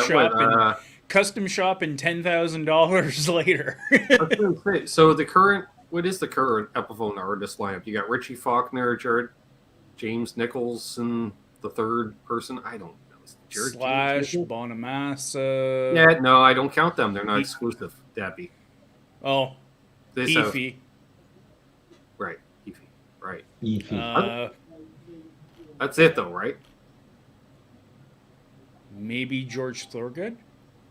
shopping $10,000 later. I was gonna say, so what is the current Epiphone artist lineup? You got Richie Faulkner, James Nicholson, the third person. I don't know. Jared Slash, Bonamassa. Yeah, no, I don't count them. They're not exclusive. Dappy. Oh, Eefy. Right, Eefy. Right. Eefy. That's it, though, right? Maybe George Thorogood,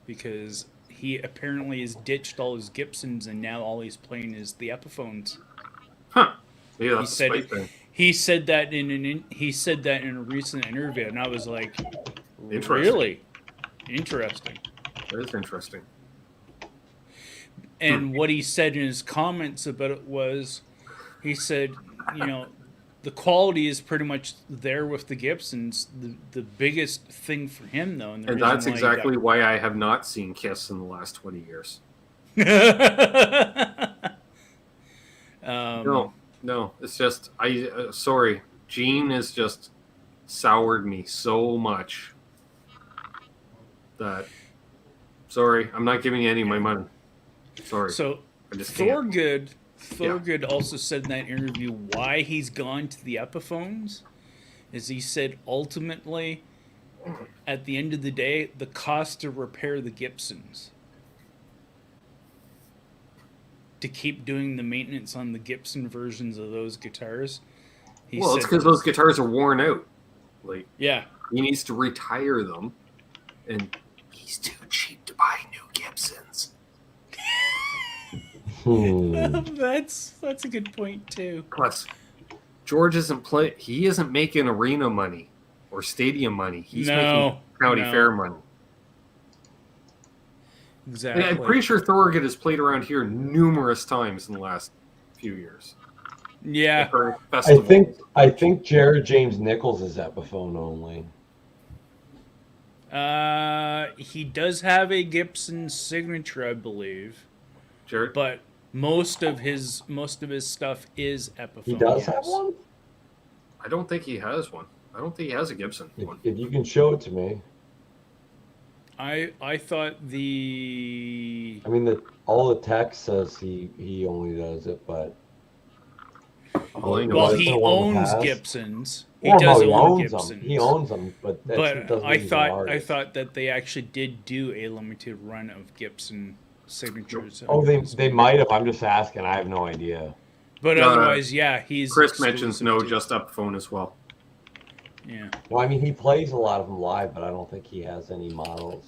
because he apparently has ditched all his Gibsons and now all he's playing is the Epiphones. Huh? Maybe that's a spite thing. He said that in a recent interview, and I was like, Interesting. Really interesting. That is interesting. And what he said in his comments about it was, he said, you know, the quality is pretty much there with the Gibsons. The biggest thing for him, though, and that's exactly why I have not seen Kiss in the last 20 years. No, it's just sorry, Gene has just soured me so much that sorry, I'm not giving you any of my money. Sorry. So I just Thorogood also said in that interview why he's gone to the Epiphones is he said ultimately at the end of the day the cost to repair the Gibsons, to keep doing the maintenance on the Gibson versions of those guitars. It's because those guitars are worn out. Like, yeah, he needs to retire them, and he's too cheap to buy new Gibsons. That's a good point too. Plus, George he isn't making arena money or stadium money. He's making county fair money. Exactly. And I'm pretty sure Thorogood has played around here numerous times in the last few years. Yeah. I think Jared James Nichols is Epiphone only. He does have a Gibson signature, I believe. Jared? But most of his stuff is Epiphone. He does have one? I don't think he has one. I don't think he has a Gibson one. If you can show it to me. I thought all the text says he only does it, but he owns Gibsons. He does own Gibsons. He owns them, but I thought that they actually did do a limited run of Gibson signatures. Oh, they might have. I'm just asking. I have no idea. But otherwise, yeah, he's. Chris mentions just Epiphone as well. Yeah. Well, I mean, he plays a lot of them live, but I don't think he has any models.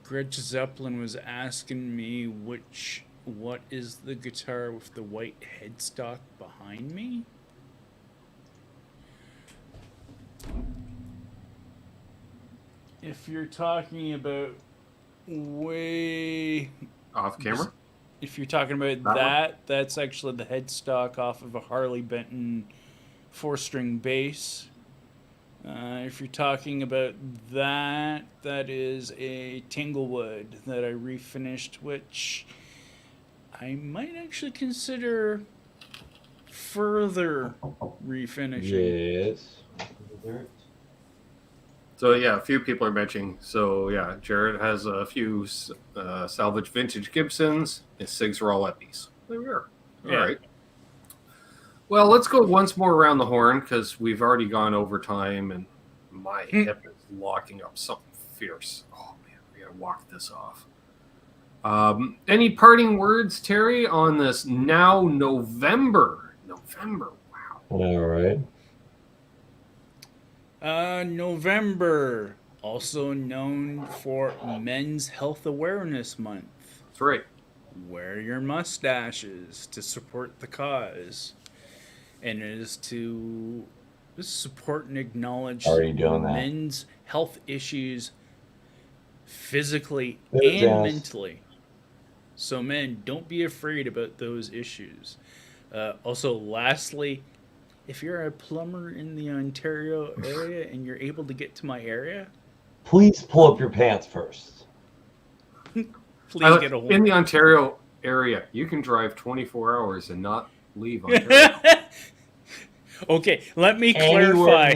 Gretch Zeppelin was asking me what is the guitar with the white headstock behind me? If you're talking about way Off camera? if you're talking about that's actually the headstock off of a Harley Benton 4-string bass. If you're talking about that is a Tanglewood that I refinished, which I might actually consider further refinishing. Yes. So yeah, a few people are mentioning. So yeah, Jared has a few salvage vintage Gibsons. His SIGs are all Eppies. There we are. All right. Well, let's go once more around the horn because we've already gone over time and my hip is locking up something fierce. Oh man, we gotta walk this off. Any parting words, Terry, on this now November? November, wow. All right. November, also known for Men's Health Awareness Month. That's right. Wear your mustaches to support the cause. And it is to support and acknowledge men's health issues physically and mentally. So men, don't be afraid about those issues. Also, lastly, if you're a plumber in the Ontario area and you're able to get to my area, please pull up your pants first. Please get a hold. In the Ontario area, you can drive 24 hours and not leave Ontario. Okay, let me clarify.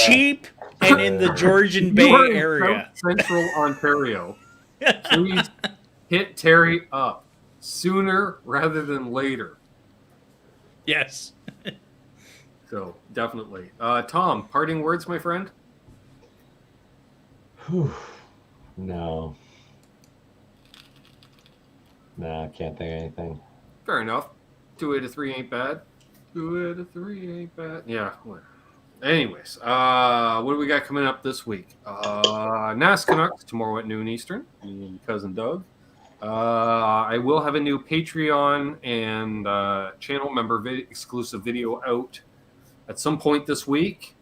Cheap and in the Georgian Bay area. Central Ontario. Please hit Terry up sooner rather than later. Yes. So, definitely. Tom, parting words, my friend? No. No, I can't think of anything. Fair enough. 2 out of 3 ain't bad. 2 out of 3 ain't bad. Yeah. Anyways, what do we got coming up this week? NAS Canucks tomorrow at noon Eastern. Me and cousin Doug. I will have a new Patreon and channel member exclusive video out at some point this week.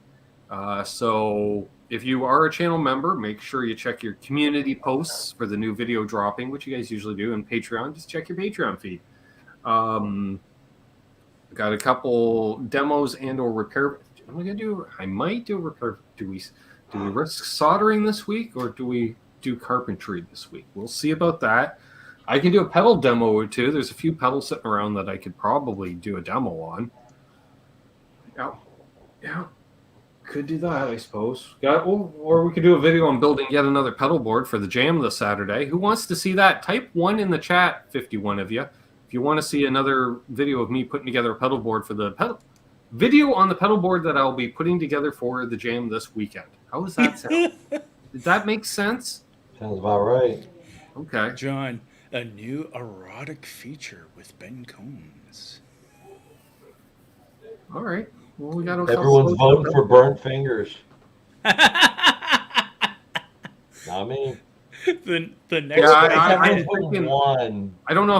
So if you are a channel member, make sure you check your community posts for the new video dropping, which you guys usually do, and Patreon. Just check your Patreon feed. Got a couple demos and or repair. What am I gonna do? I might do a repair. Do we risk soldering this week or do we do carpentry this week? We'll see about that. I can do a pedal demo or two. There's a few pedals sitting around that I could probably do a demo on. Yeah. Could do that, I suppose. Or we could do a video on building yet another pedal board for the jam this Saturday. Who wants to see that? Type 1 in the chat, 51 of you. If you want to see another video of me putting together a pedal board for the pedal video on the pedal board that I'll be putting together for the jam this weekend. How does that sound? Did that make sense? Sounds about right. Okay. John, a new erotic feature with Ben Coombs. All right. Well, we got everyone's voting for burnt fingers. Not me. The next one. I don't know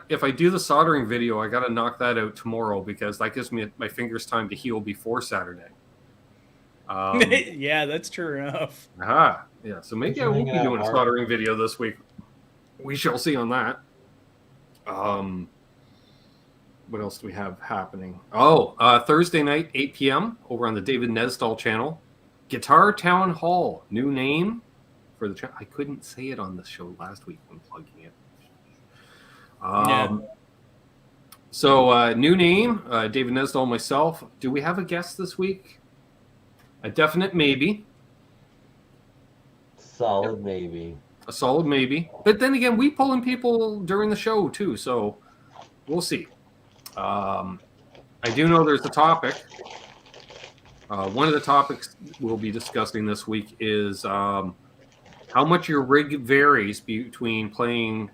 if I do the soldering video, I got to knock that out tomorrow because that gives me my fingers time to heal before Saturday. Yeah, that's true enough. Aha. Yeah. So maybe I won't be doing a soldering video this week. We shall see on that. What else do we have happening? Thursday night, 8 p.m. over on the David Nesdall channel. Guitar Town Hall. New name for the channel. I couldn't say it on the show last week when plugging it. So, new name, David Nesdall, myself. Do we have a guest this week? A definite maybe. Solid maybe. A solid maybe. But then again, we pull in people during the show, too. So, we'll see. I do know there's a topic. One of the topics we'll be discussing this week is how much your rig varies between playing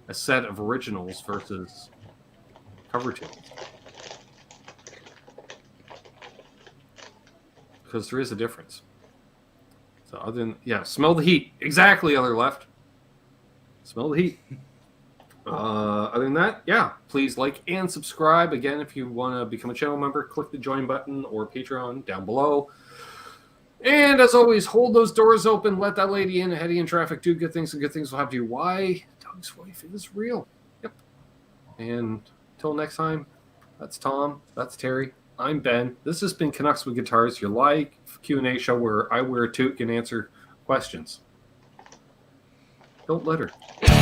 a set of originals versus cover tunes. because there is a difference. So other than, yeah, smell the heat. Exactly, other left. Smell the heat. Other than that, yeah, please like and subscribe. Again, if you want to become a channel member, click the join button or Patreon down below. And as always, hold those doors open. Let that lady in. Heady in traffic. Do good things, and good things will happen to you. Why? Doug's wife is real. Yep. And until next time, that's Tom. That's Terry. I'm Ben. This has been Canucks with Guitars, your live Q&A show where I wear a toque and answer questions. Don't let her.